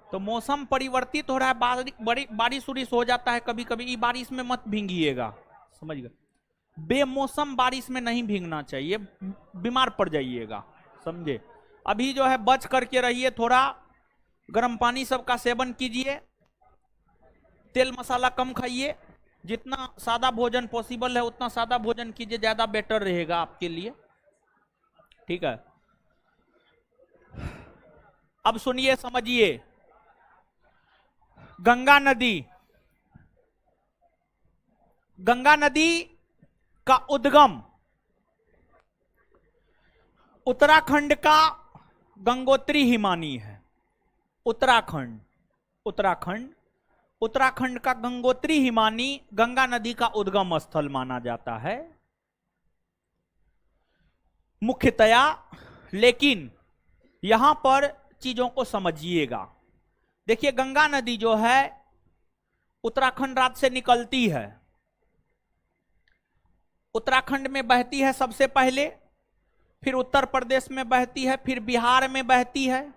तो मौसम परिवर्तित हो रहा है, बारिश उरिश हो जाता है कभी कभी। ये बारिश में मत भींगिएगा, समझ गए। बेमौसम बारिश में नहीं भीगना चाहिए, बीमार पड़ जाइएगा, समझे। अभी जो है बच करके रहिए, थोड़ा गर्म पानी सबका सेवन कीजिए, तेल मसाला कम खाइए, जितना सादा भोजन पॉसिबल है उतना सादा भोजन कीजिए, ज्यादा बेटर रहेगा आपके लिए, ठीक है। अब सुनिए, समझिए। गंगा नदी का उद्गम उत्तराखंड का गंगोत्री हिमानी है। उत्तराखंड का गंगोत्री हिमानी गंगा नदी का उद्गम स्थल माना जाता है मुख्यतया। लेकिन यहां पर चीजों को समझिएगा। देखिए गंगा नदी जो है उत्तराखंड राज्य से निकलती है, उत्तराखंड में बहती है सबसे पहले, फिर उत्तर प्रदेश में बहती है, फिर बिहार में बहती है,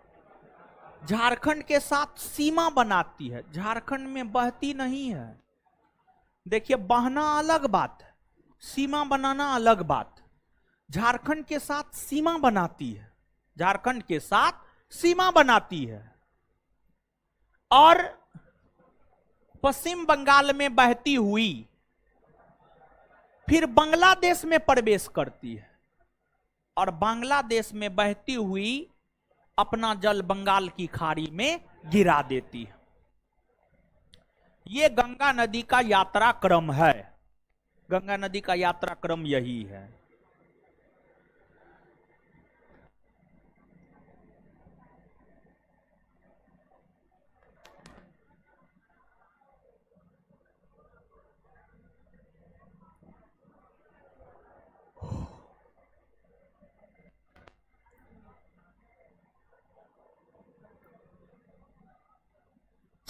झारखंड के साथ सीमा बनाती है। झारखंड में बहती नहीं है। देखिए बहना अलग बात है, सीमा बनाना अलग बात। झारखंड के साथ सीमा बनाती है, झारखंड के साथ सीमा बनाती है, और पश्चिम बंगाल में बहती हुई फिर बांग्लादेश में प्रवेश करती है, और बांग्लादेश में बहती हुई अपना जल बंगाल की खाड़ी में गिरा देती है। यह गंगा नदी का यात्रा क्रम है। गंगा नदी का यात्रा क्रम यही है।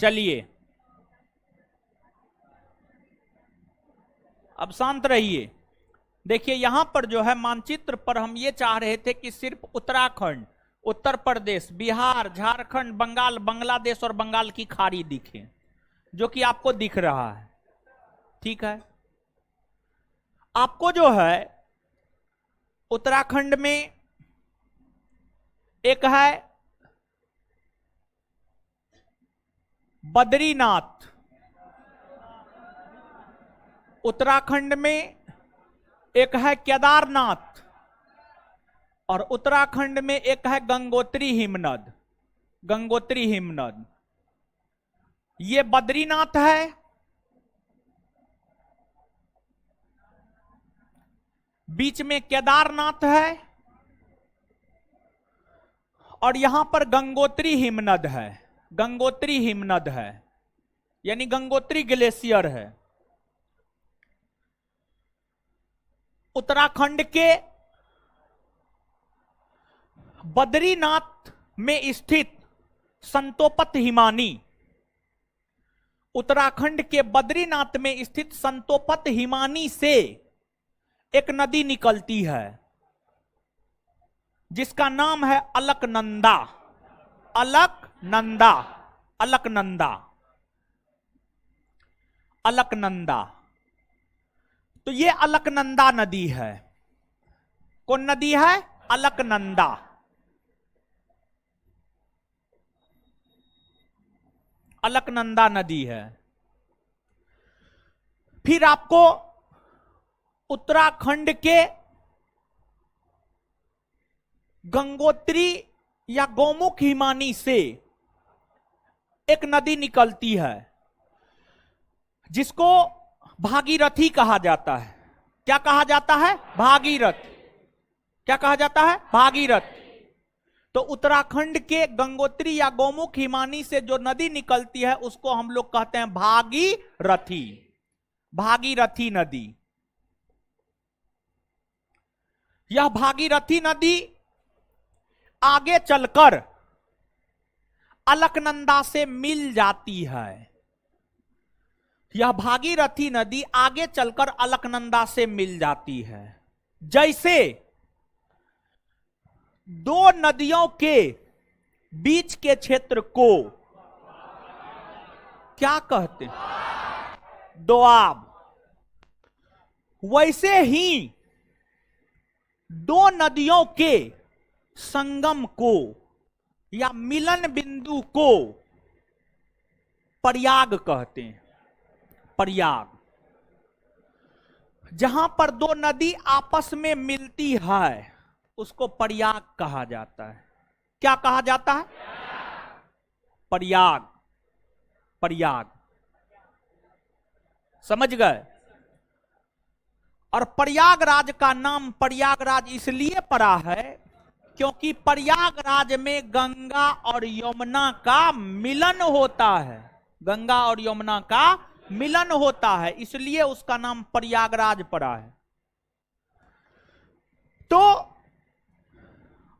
चलिए अब शांत रहिए। देखिए यहां पर जो है मानचित्र पर हम ये चाह रहे थे कि सिर्फ उत्तराखंड, उत्तर प्रदेश, बिहार, झारखंड, बंगाल, बांग्लादेश और बंगाल की खाड़ी दिखे, जो कि आपको दिख रहा है। ठीक है, आपको जो है उत्तराखंड में एक है बद्रीनाथ, उत्तराखंड में एक है केदारनाथ और उत्तराखंड में एक है गंगोत्री हिमनद। गंगोत्री हिमनद, ये बद्रीनाथ है, बीच में केदारनाथ है और यहां पर गंगोत्री हिमनद है। गंगोत्री हिमनद है यानी गंगोत्री ग्लेशियर है। उत्तराखंड के बद्रीनाथ में स्थित संतोपत हिमानी, उत्तराखंड के बद्रीनाथ में स्थित संतोपत हिमानी से एक नदी निकलती है जिसका नाम है अलकनंदा। अलकनंदा, अलकनंदा, अलकनंदा। तो ये अलकनंदा नदी है। कौन नदी है? अलकनंदा। अलकनंदा नदी है। फिर आपको उत्तराखंड के गंगोत्री या गौमुख हिमानी से एक नदी निकलती है जिसको भागीरथी कहा जाता है। क्या कहा जाता है? भागीरथ। क्या कहा जाता है? भागीरथ। तो उत्तराखंड के गंगोत्री या गौमुख हिमानी से जो नदी निकलती है उसको हम लोग कहते हैं भागीरथी। भागीरथी नदी। यह भागीरथी नदी आगे चलकर अलकनंदा से मिल जाती है। यह भागीरथी नदी आगे चलकर अलकनंदा से मिल जाती है। जैसे दो नदियों के बीच के क्षेत्र को क्या कहते हैं? दोआब। वैसे ही दो नदियों के संगम को या मिलन बिंदु को प्रयाग कहते हैं। प्रयाग। जहां पर दो नदी आपस में मिलती है उसको प्रयाग कहा जाता है। क्या कहा जाता है? प्रयाग। प्रयाग। समझ गए? और प्रयागराज का नाम प्रयागराज इसलिए पड़ा है क्योंकि प्रयागराज में गंगा और यमुना का मिलन होता है। गंगा और यमुना का मिलन होता है, इसलिए उसका नाम प्रयागराज पड़ा है। तो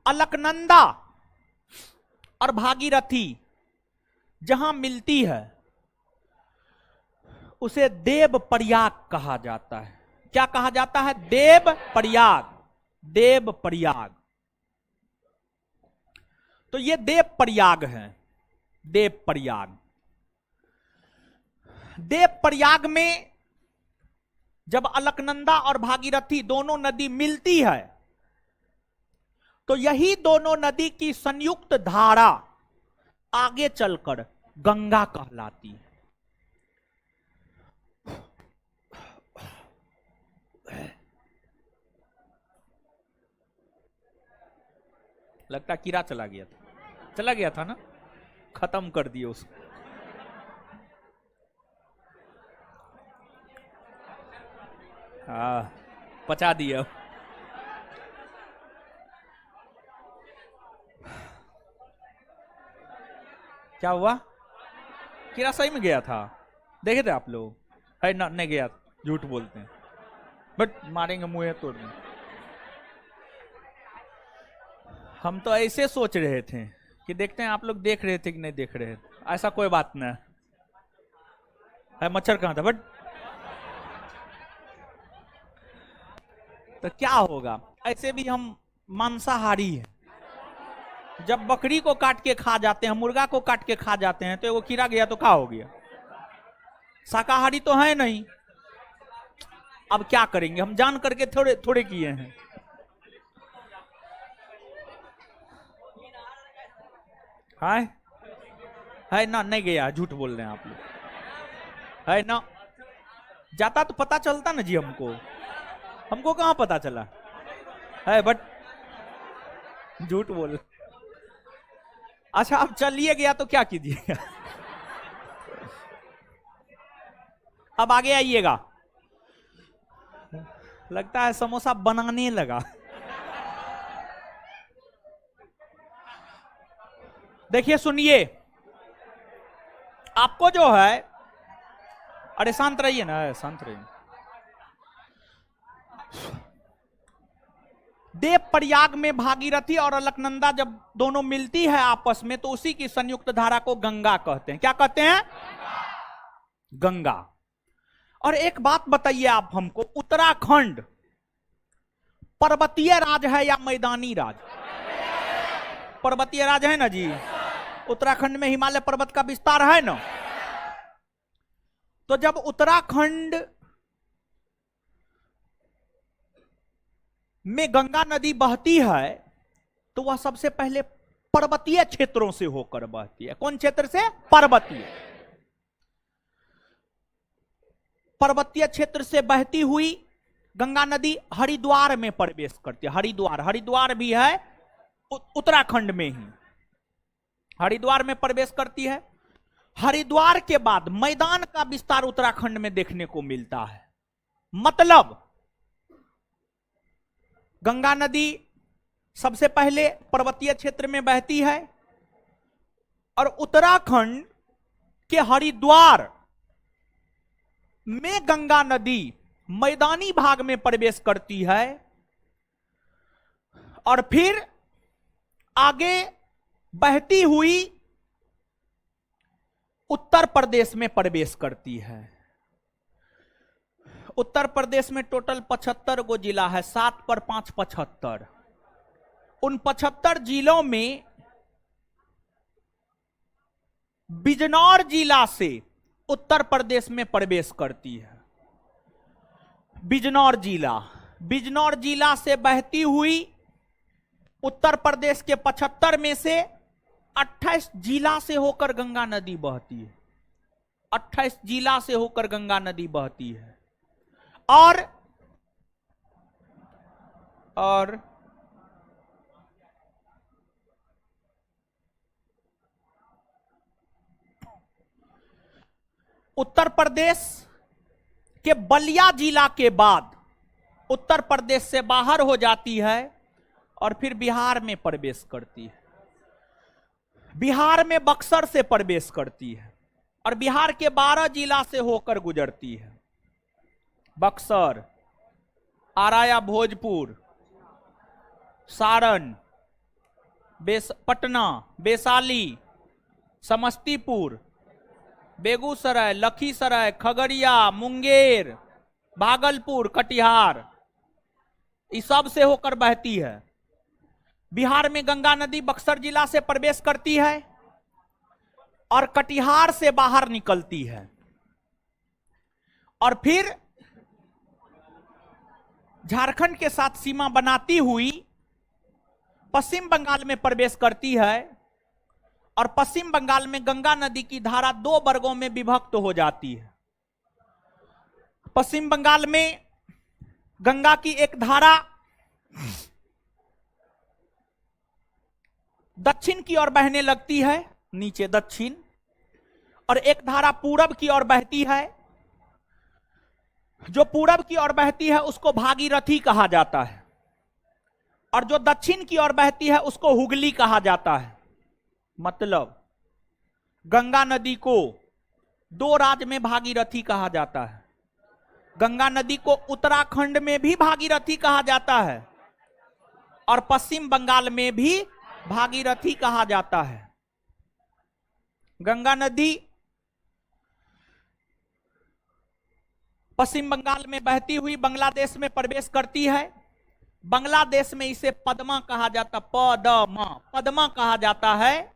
अलकनंदा और भागीरथी जहां मिलती है उसे देव प्रयाग कहा जाता है। क्या कहा जाता है? देव प्रयाग। देव प्रयाग। तो ये देव प्रयाग है। देव प्रयाग। देव प्रयाग में जब अलकनंदा और भागीरथी दोनों नदी मिलती है तो यही दोनों नदी की संयुक्त धारा आगे चलकर गंगा कहलाती है। लगता कीड़ा चला गया था। चला गया था ना? खत्म कर दिए उसको। हाँ, पचा दिया। क्या हुआ? कीड़ा सही में गया था? देखे थे आप लोग? है ना? नहीं गया, झूठ बोलते हैं। बट मारेंगे, मुंह तोड़ देंगे। हम तो ऐसे सोच रहे थे कि देखते हैं आप लोग देख रहे थे कि नहीं देख रहे थे। ऐसा कोई बात नहीं। है मच्छर कहां था बट। तो क्या होगा, ऐसे भी हम मांसाहारी हैं। जब बकरी को काट के खा जाते हैं, मुर्गा को काट के खा जाते हैं, तो वो कीड़ा गया तो क्या हो गया, शाकाहारी तो है नहीं। अब क्या करेंगे, हम जान करके थोड़े थोड़े किए हैं। है ना, नहीं गया, झूठ बोल रहे हैं आप लोग। है ना, जाता तो पता चलता ना जी, हमको कहां पता चला है, बट झूठ बोल। अच्छा, अब चलिए गया तो क्या कीजिएगा। अब आगे आइएगा, लगता है समोसा बनाने लगा। देखिए सुनिए, आपको जो है, अरे शांत रहिए ना, शांत रहिए। देव प्रयाग में भागीरथी और अलकनंदा जब दोनों मिलती है आपस में, तो उसी की संयुक्त धारा को गंगा कहते हैं। क्या कहते हैं? गंगा। और एक बात बताइए आप हमको, उत्तराखंड पर्वतीय राज है या मैदानी राज? पर्वतीय राज है ना जी। उत्तराखंड में हिमालय पर्वत का विस्तार है ना। तो जब उत्तराखंड में गंगा नदी बहती है, तो वह सबसे पहले पर्वतीय क्षेत्रों से होकर बहती है। कौन क्षेत्र से? पर्वतीय। पर्वतीय क्षेत्र से बहती हुई गंगा नदी हरिद्वार में प्रवेश करती है। हरिद्वार भी है उत्तराखंड में ही, हरिद्वार में प्रवेश करती है। हरिद्वार के बाद मैदान का विस्तार उत्तराखंड में देखने को मिलता है। मतलब गंगा नदी सबसे पहले पर्वतीय क्षेत्र में बहती है, और उत्तराखंड के हरिद्वार में गंगा नदी मैदानी भाग में प्रवेश करती है, और फिर आगे बहती हुई उत्तर प्रदेश में प्रवेश करती है। उत्तर प्रदेश में टोटल 75 गो जिला है, 7 पर 5 75। उन 75 जिलों में बिजनौर जिला से उत्तर प्रदेश में प्रवेश करती है। बिजनौर जिला से बहती हुई उत्तर प्रदेश के 75 में से 28 जिला से होकर गंगा नदी बहती है। 28 जिला से होकर गंगा नदी बहती है। और उत्तर प्रदेश के बलिया जिला के बाद उत्तर प्रदेश से बाहर हो जाती है, और फिर बिहार में प्रवेश करती है। बिहार में बक्सर से प्रवेश करती है, और बिहार के 12 जिला से होकर गुजरती है। बक्सर, आराया, भोजपुर, सारण, पटना, वैशाली, समस्तीपुर, बेगूसराय, लखीसराय, खगड़िया, मुंगेर, भागलपुर, कटिहार, इस सब से होकर बहती है। बिहार में गंगा नदी बक्सर जिला से प्रवेश करती है और कटिहार से बाहर निकलती है, और फिर झारखंड के साथ सीमा बनाती हुई पश्चिम बंगाल में प्रवेश करती है, और पश्चिम बंगाल में गंगा नदी की धारा 2 वर्गों में विभक्त हो जाती है। पश्चिम बंगाल में गंगा की एक धारा दक्षिण की ओर बहने लगती है, नीचे दक्षिण, और एक धारा पूरब की ओर बहती है। जो पूरब की ओर बहती है उसको भागीरथी कहा जाता है, और जो दक्षिण की ओर बहती है उसको हुगली कहा जाता है। मतलब गंगा नदी को 2 राज्य में भागीरथी कहा जाता है। गंगा नदी को उत्तराखंड में भी भागीरथी कहा जाता है, और पश्चिम बंगाल में भी भागीरथी कहा जाता है। गंगा नदी पश्चिम बंगाल में बहती हुई बांग्लादेश में प्रवेश करती है। बांग्लादेश में इसे पद्मा कहा जाता, पद्मा कहा जाता है।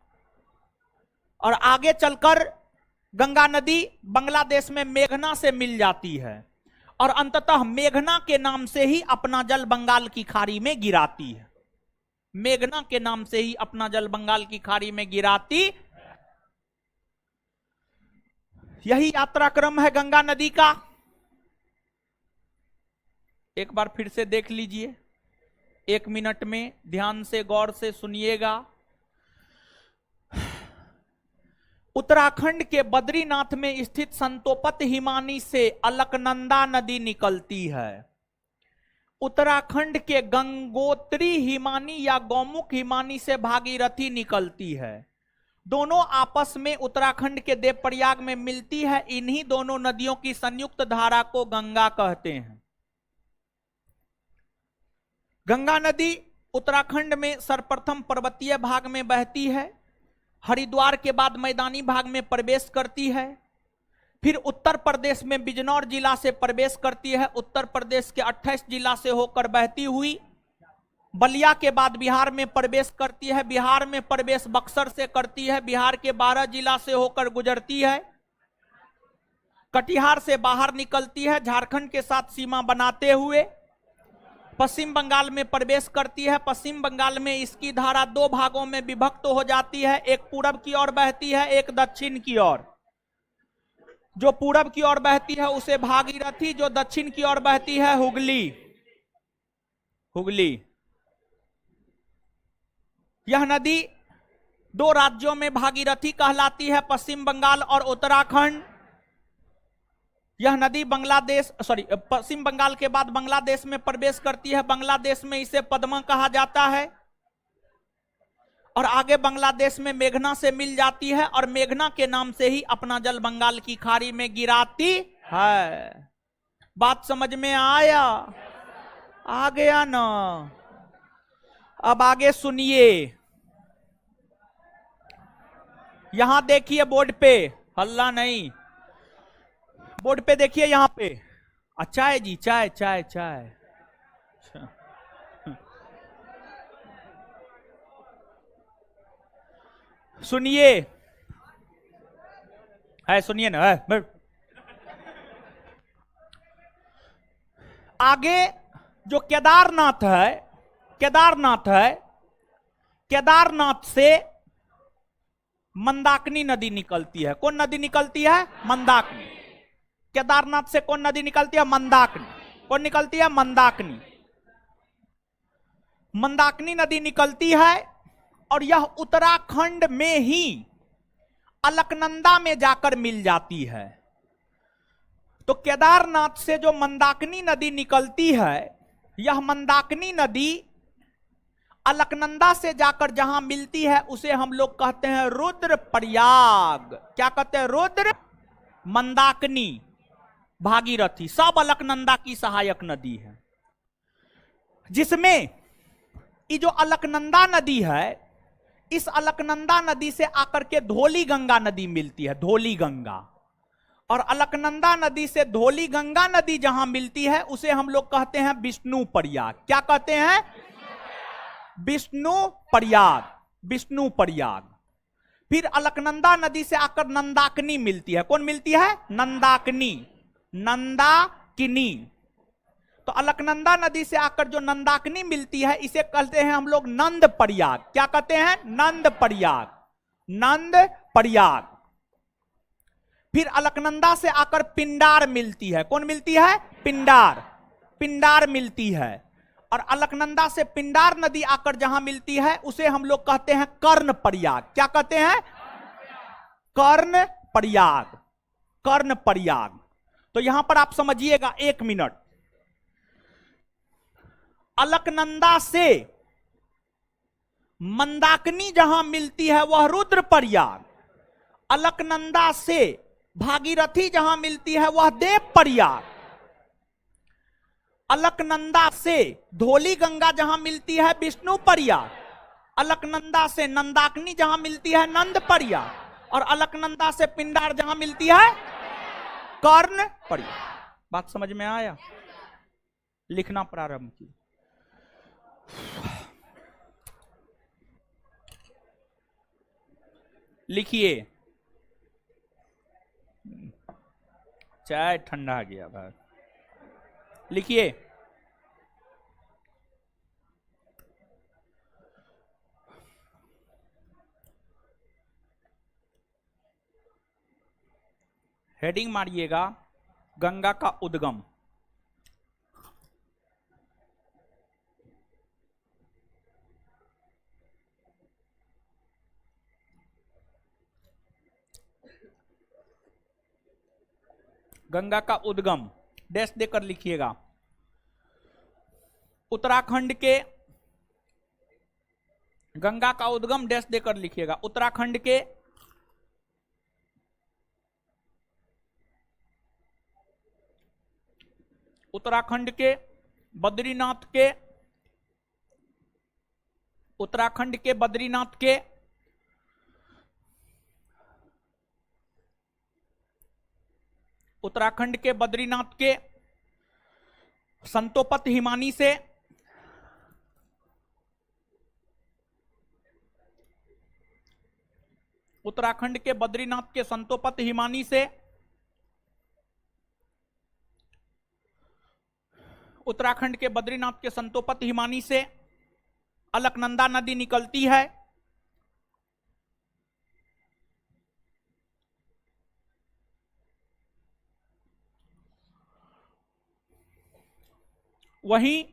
और आगे चलकर गंगा नदी बांग्लादेश में मेघना से मिल जाती है और अंततः मेघना के नाम से ही अपना जल बंगाल की खाड़ी में गिराती है। मेघना के नाम से ही अपना जल बंगाल की खाड़ी में गिराती। यही यात्रा क्रम है गंगा नदी का। एक बार फिर से देख लीजिए, 1 मिनट में ध्यान से गौर से सुनिएगा। उत्तराखंड के बद्रीनाथ में स्थित संतोपत हिमानी से अलकनंदा नदी निकलती है। उत्तराखंड के गंगोत्री हिमानी या गौमुख हिमानी से भागीरथी निकलती है। दोनों आपस में उत्तराखंड के देवप्रयाग में मिलती है। इन्हीं दोनों नदियों की संयुक्त धारा को गंगा कहते हैं। गंगा नदी उत्तराखंड में सर्वप्रथम पर्वतीय भाग में बहती है, हरिद्वार के बाद मैदानी भाग में प्रवेश करती है, फिर उत्तर प्रदेश में बिजनौर जिला से प्रवेश करती है, उत्तर प्रदेश के 28 जिला से होकर बहती हुई बलिया के बाद बिहार में प्रवेश करती है, बिहार में प्रवेश बक्सर से करती है, बिहार के 12 जिला से होकर गुजरती है, कटिहार से बाहर निकलती है, झारखंड के साथ सीमा बनाते हुए पश्चिम बंगाल में प्रवेश करती है। पश्चिम बंगाल में इसकी धारा 2 भागों में विभक्त हो जाती है, एक पूरब की ओर बहती है, एक दक्षिण की ओर। जो पूरब की ओर बहती है उसे भागीरथी, जो दक्षिण की ओर बहती है हुगली। यह नदी 2 राज्यों में भागीरथी कहलाती है, पश्चिम बंगाल और उत्तराखंड। यह नदी पश्चिम बंगाल के बाद बांग्लादेश में प्रवेश करती है। बांग्लादेश में इसे पद्मा कहा जाता है और आगे बांग्लादेश में मेघना से मिल जाती है और मेघना के नाम से ही अपना जल बंगाल की खाड़ी में गिराती है। बात समझ में आया? आ गया ना? अब आगे सुनिए। यहां देखिए बोर्ड पे, हल्ला नहीं, बोर्ड पे देखिए यहां पे। अच्छा है जी, चाय चाय चाय। सुनिए, है सुनिए ना, है। आगे जो केदारनाथ है, केदारनाथ से मंदाकिनी नदी निकलती है। कौन नदी निकलती है? मंदाकिनी। केदारनाथ से कौन नदी निकलती है? मंदाकिनी। कौन निकलती है? मंदाकिनी। मंदाकिनी नदी निकलती है और यह उत्तराखंड में ही अलकनंदा में जाकर मिल जाती है। तो केदारनाथ से जो मंदाकिनी नदी निकलती है, यह मंदाकिनी नदी अलकनंदा से जाकर जहां मिलती है उसे हम लोग कहते हैं रुद्रप्रयाग। क्या कहते हैं? रुद्र, मंदाकिनी, भागीरथी, सब अलकनंदा की सहायक नदी है। जिसमें ये जो अलकनंदा नदी है, इस अलकनंदा नदी से आकर के धौली गंगा नदी मिलती है, धौली गंगा। और अलकनंदा नदी से धौली गंगा नदी जहां मिलती है उसे हम लोग कहते हैं विष्णु प्रयाग। क्या कहते हैं? विष्णु प्रयाग, विष्णु प्रयाग। फिर अलकनंदा नदी से आकर नंदाकिनी मिलती है। कौन मिलती है? नंदाकिनी, नंदाकिनी। तो अलकनंदा नदी से आकर जो नंदाकिनी मिलती है इसे कहते हैं हम लोग नंद प्रयाग। क्या कहते हैं? नंद प्रयाग, नंद प्रयाग। फिर अलकनंदा से आकर पिंडार मिलती है। कौन मिलती है? पिंडार, पिंडार मिलती है। और अलकनंदा से पिंडार नदी आकर जहां मिलती है उसे हम लोग कहते हैं कर्ण प्रयाग। क्या कहते हैं? कर्ण प्रयाग, कर्ण प्रयाग। तो यहां पर आप समझिएगा 1 मिनट। अलकनंदा से मंदाकिनी जहां मिलती है वह रुद्रप्रयाग, अलकनंदा से भागीरथी जहां मिलती है वह देवप्रयाग, अलकनंदा से धौली गंगा जहां मिलती है विष्णु प्रयाग, अलकनंदा से नंदाकिनी जहां मिलती है नंद प्रयाग, और अलकनंदा से पिंडार जहां मिलती है कर्ण प्रयाग। बात समझ में आया? लिखना प्रारंभ कीजिए। लिखिए। चाय ठंडा गया भाई। लिखिए। हेडिंग मारिएगा, गंगा का उद्गम। गंगा का उद्गम डैश देकर लिखिएगा। उत्तराखंड के, गंगा का उद्गम डैश देकर लिखिएगा। उत्तराखंड के उत्तराखंड के बद्रीनाथ के, उत्तराखंड के बद्रीनाथ के उत्तराखंड के बद्रीनाथ के संतोपत हिमानी से, उत्तराखंड के बद्रीनाथ के संतोपत हिमानी से, उत्तराखंड के बद्रीनाथ के संतोपत हिमानी से अलकनंदा नदी निकलती है। वहीं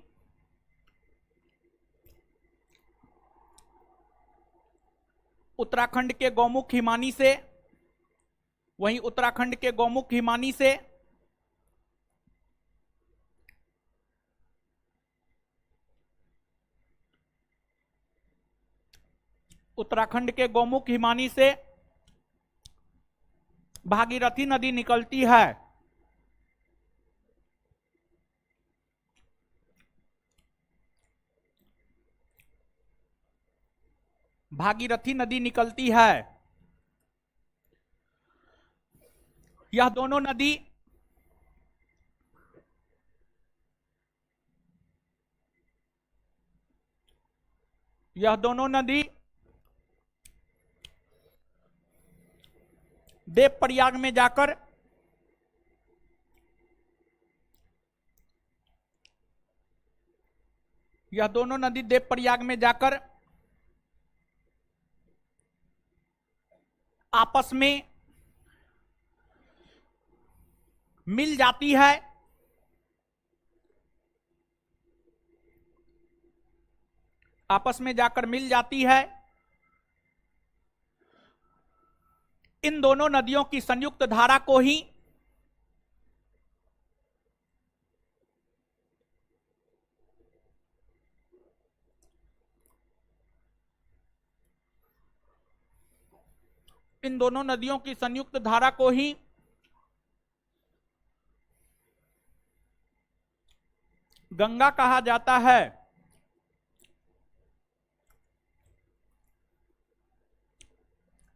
उत्तराखंड के गौमुख हिमानी से, वहीं उत्तराखंड के गौमुख हिमानी से उत्तराखंड के गौमुख हिमानी से भागीरथी नदी निकलती है। भागीरथी नदी निकलती है। यह दोनों नदी देवप्रयाग में जाकर देवप्रयाग में जाकर आपस में मिल जाती है। आपस में जाकर मिल जाती है। इन दोनों नदियों की संयुक्त धारा को ही गंगा कहा जाता है।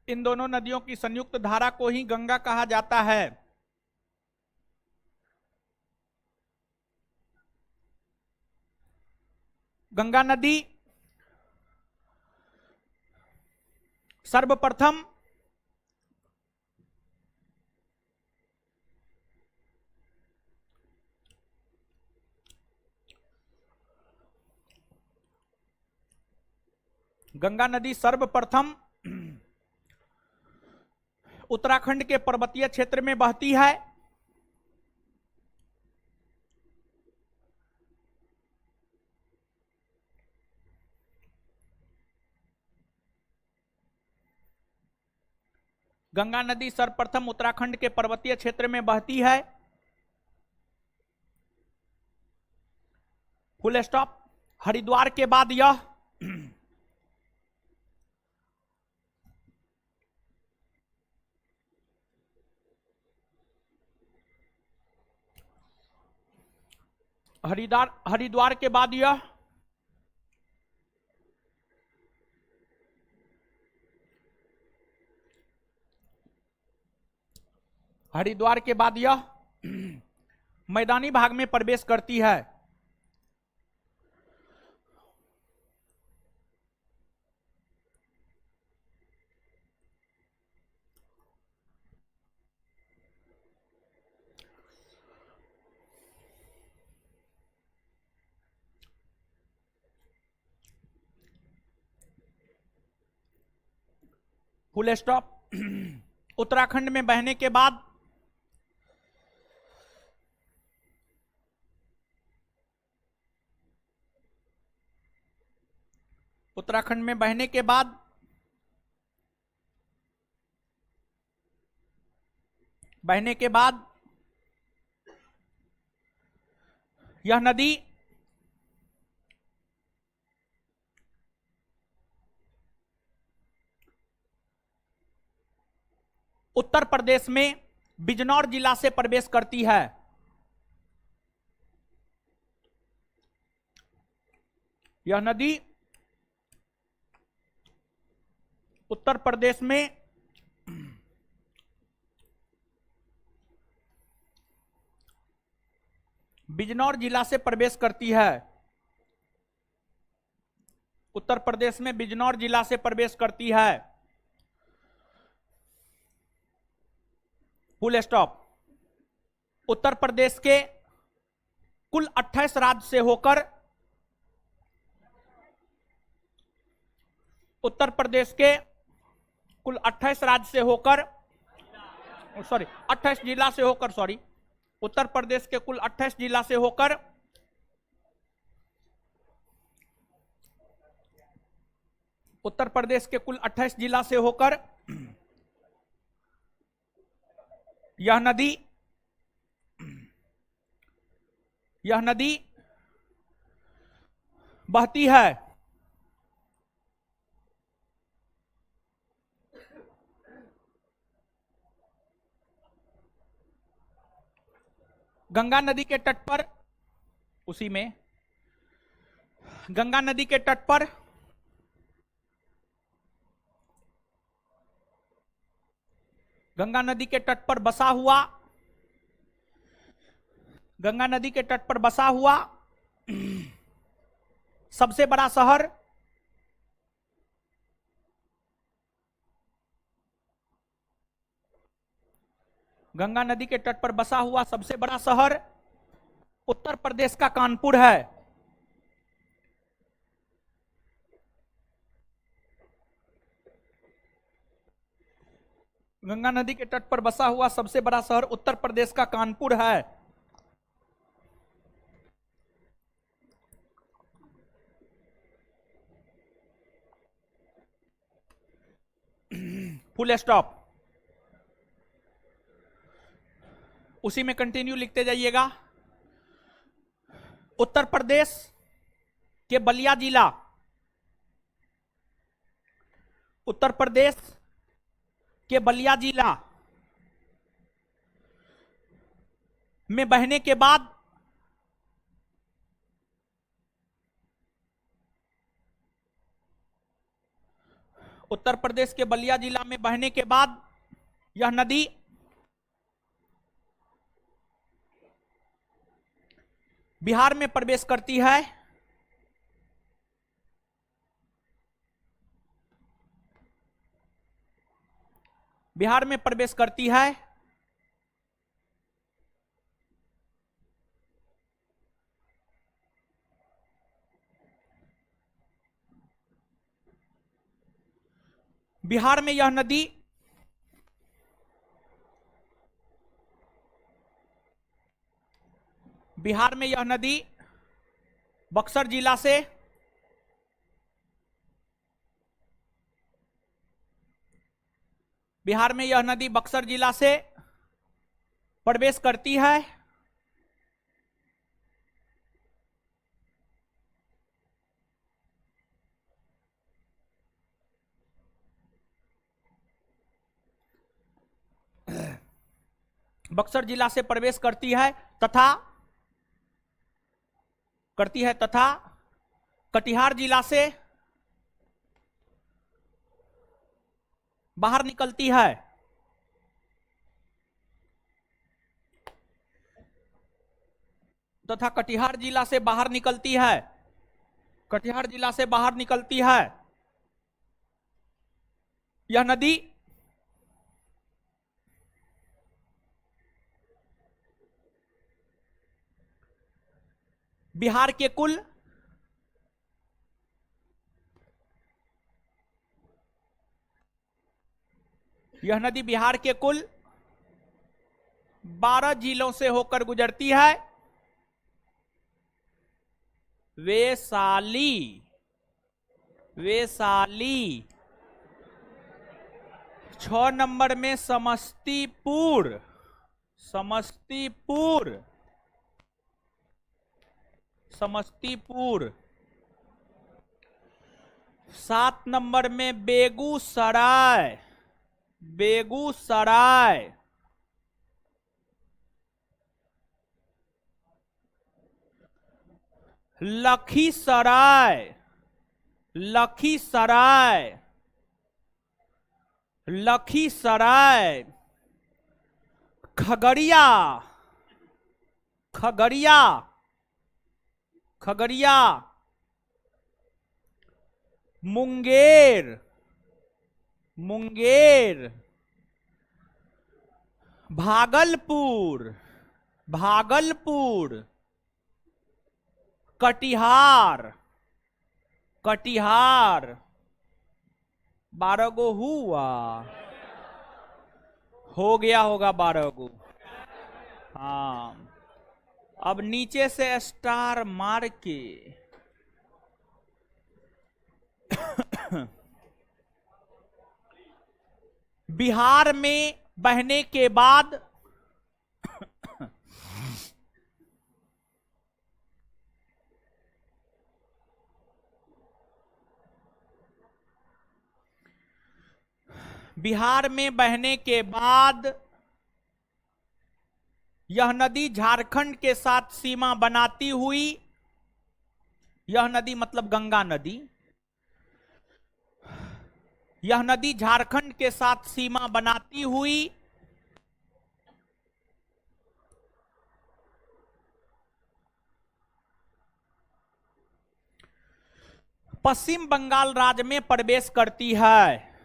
इन दोनों नदियों की संयुक्त धारा को ही गंगा कहा जाता है। गंगा नदी सर्वप्रथम उत्तराखंड के पर्वतीय क्षेत्र में बहती है। गंगा नदी सर्वप्रथम उत्तराखंड के पर्वतीय क्षेत्र में बहती है। Full stop. हरिद्वार के बाद यह हरिद्वार के बाद यह हरिद्वार के बाद यह मैदानी भाग में प्रवेश करती है। Full stop. उत्तराखंड में बहने के बाद उत्तराखंड में बहने के बाद यह नदी उत्तर प्रदेश में बिजनौर जिला से प्रवेश करती है। यह नदी उत्तर प्रदेश में बिजनौर जिला से प्रवेश करती है। उत्तर प्रदेश में बिजनौर जिला से प्रवेश करती है। Full stop. उत्तर प्रदेश के कुल 28 राज्य से होकर उत्तर प्रदेश के कुल 28 राज्य से होकर 28 जिला से होकर उत्तर प्रदेश के कुल 28 जिला से होकर उत्तर प्रदेश के कुल 28 जिला से होकर यह नदी बहती है। गंगा नदी के तट पर गंगा नदी के तट पर गंगा नदी के तट पर बसा हुआ सबसे बड़ा शहर गंगा नदी के तट पर बसा हुआ सबसे बड़ा शहर उत्तर प्रदेश का कानपुर है। गंगा नदी के तट पर बसा हुआ सबसे बड़ा शहर उत्तर प्रदेश का कानपुर है। Full stop. उसी में कंटिन्यू लिखते जाइएगा। उत्तर प्रदेश के बलिया जिला उत्तर प्रदेश के बलिया जिला में बहने के बाद उत्तर प्रदेश के बलिया जिला में बहने के बाद यह नदी बिहार में प्रवेश करती है। बिहार में प्रवेश करती है। बिहार में यह नदी बक्सर जिला से प्रवेश करती है। बक्सर जिला से प्रवेश करती है तथा कटिहार जिला से बाहर निकलती है। तथा कटिहार जिला से बाहर निकलती है, कटिहार जिला से बाहर निकलती है। यह नदी बिहार के कुल यह नदी बिहार के कुल 12 जिलों से होकर गुजरती है। वैशाली, वैशाली। 6 नंबर में समस्तीपुर, समस्तीपुर, समस्तीपुर। 7 नंबर में बेगूसराय, बेगूसराय। 8 लखीसराय, लखीसराय, लखीसराय। खगड़िया, खगड़िया, खगड़िया। मुंगेर, मुंगेर। भागलपुर, भागलपुर। कटिहार, कटिहार। 12 गो हुआ, हो गया होगा 12 गो। हाँ, अब नीचे से स्टार मार के बिहार में बहने के बाद बिहार में बहने के बाद यह नदी झारखंड के साथ सीमा बनाती हुई, यह नदी मतलब गंगा नदी, यह नदी झारखंड के साथ सीमा बनाती हुई पश्चिम बंगाल राज्य में प्रवेश करती है।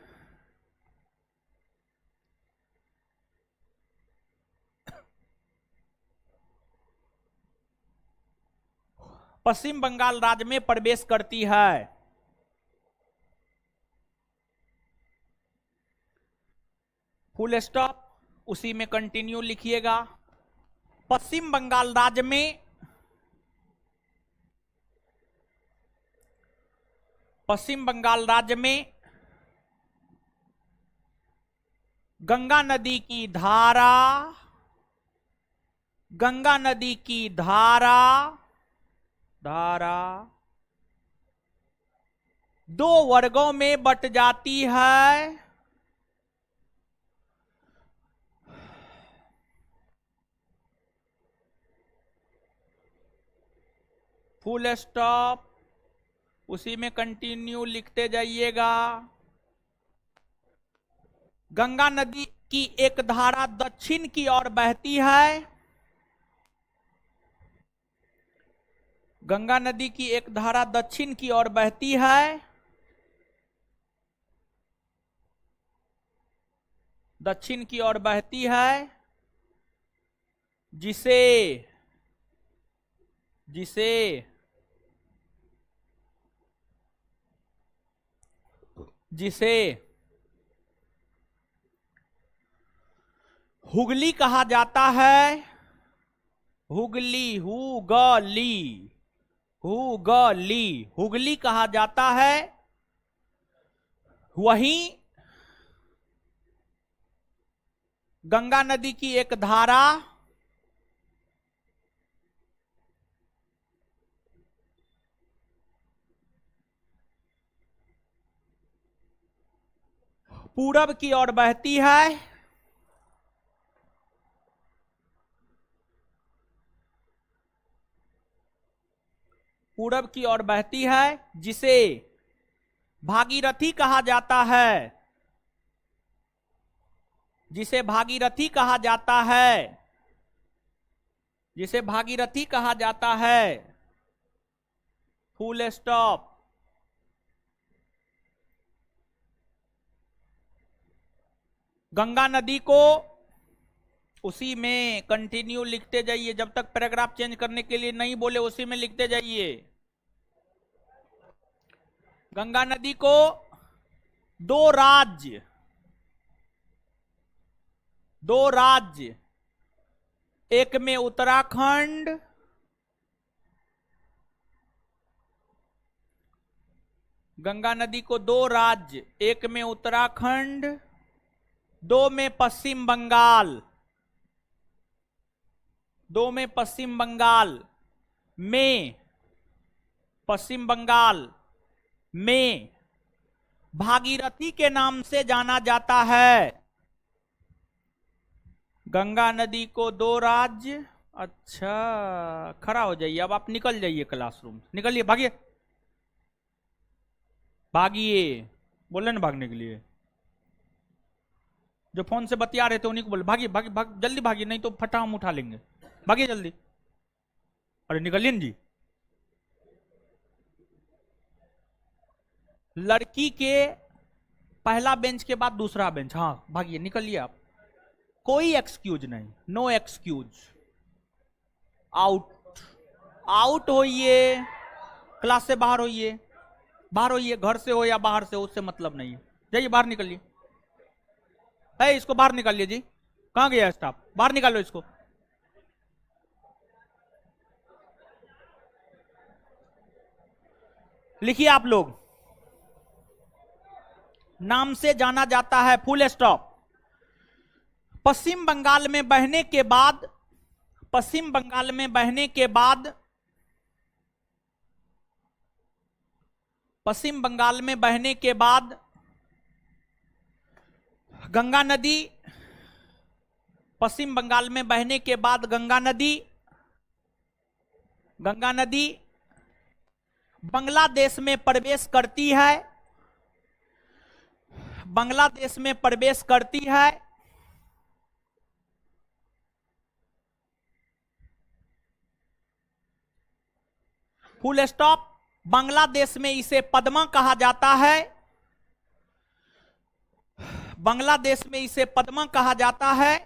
पश्चिम बंगाल राज्य में प्रवेश करती है। फुल स्टॉप, उसी में कंटिन्यू लिखिएगा। पश्चिम बंगाल राज्य में, पश्चिम बंगाल राज्य में गंगा नदी की धारा, गंगा नदी की धारा, धारा 2 वर्गों में बट जाती है। फुल स्टॉप, उसी में कंटिन्यू लिखते जाइएगा। गंगा नदी की एक धारा दक्षिण की ओर बहती है, गंगा नदी की एक धारा दक्षिण की ओर बहती है, दक्षिण की ओर बहती है, जिसे जिसे जिसे हुगली कहा जाता है। हुगली, हुगली, हुगली, हुगली कहा जाता है। वहीं गंगा नदी की एक धारा पूरब की ओर बहती है, पूरब की ओर बहती है, जिसे भागीरथी कहा जाता है, जिसे भागीरथी कहा जाता है, जिसे भागीरथी कहा जाता है, फुल स्टॉप। गंगा नदी को उसी में कंटिन्यू लिखते जाइए, जब तक पैराग्राफ चेंज करने के लिए नहीं बोले उसी में लिखते जाइए। गंगा नदी को दो राज्य, एक में उत्तराखंड, गंगा नदी को दो राज्य, एक में उत्तराखंड, दो में पश्चिम बंगाल, दो में पश्चिम बंगाल में, पश्चिम बंगाल में भागीरथी के नाम से जाना जाता है। गंगा नदी को दो राज्य। अच्छा, खड़ा हो जाइए, अब आप निकल जाइए क्लासरूम से, निकलिए, भागिए, भागिए, बोले ना भागने के लिए। जो फोन से बतिया रहे थे उन्हीं को बोले भागिए, भागिए, भाग, जल्दी भागिए, नहीं तो फटा हम उठा लेंगे, भागिए जल्दी। अरे निकलिए जी। लड़की के पहला बेंच के बाद दूसरा बेंच, हाँ भागिए, निकलिए आप, कोई एक्सक्यूज नहीं, नो एक्सक्यूज, आउट, आउट होइए, क्लास से बाहर होइए, बाहर होइए, घर से हो या बाहर से हो उससे मतलब नहीं है, जाइए बाहर निकलिए। इसको बाहर निकालिए जी, कहां गया स्टाफ, बाहर निकालो इसको। लिखिए आप लोग, नाम से जाना जाता है, फुल स्टॉप। पश्चिम बंगाल में बहने के बाद, पश्चिम बंगाल में बहने के बाद, पश्चिम बंगाल में बहने के बाद गंगा नदी, पश्चिम बंगाल में बहने के बाद गंगा नदी, गंगा नदी बांग्लादेश में प्रवेश करती है, बांग्लादेश में प्रवेश करती है। Full stop. बांग्लादेश में इसे पद्मा कहा जाता है, बांग्लादेश में इसे पद्मा कहा जाता है।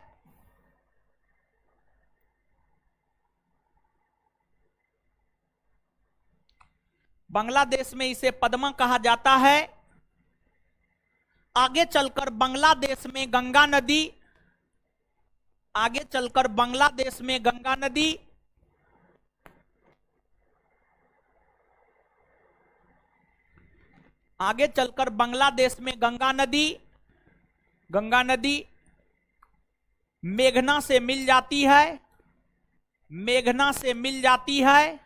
बांग्लादेश में इसे पद्मा कहा जाता है। आगे चलकर बांग्लादेश में गंगा नदी, आगे चलकर बांग्लादेश में गंगा नदी आगे चलकर बांग्लादेश में गंगा नदी, गंगा नदी मेघना से मिल जाती है, मेघना से मिल जाती है,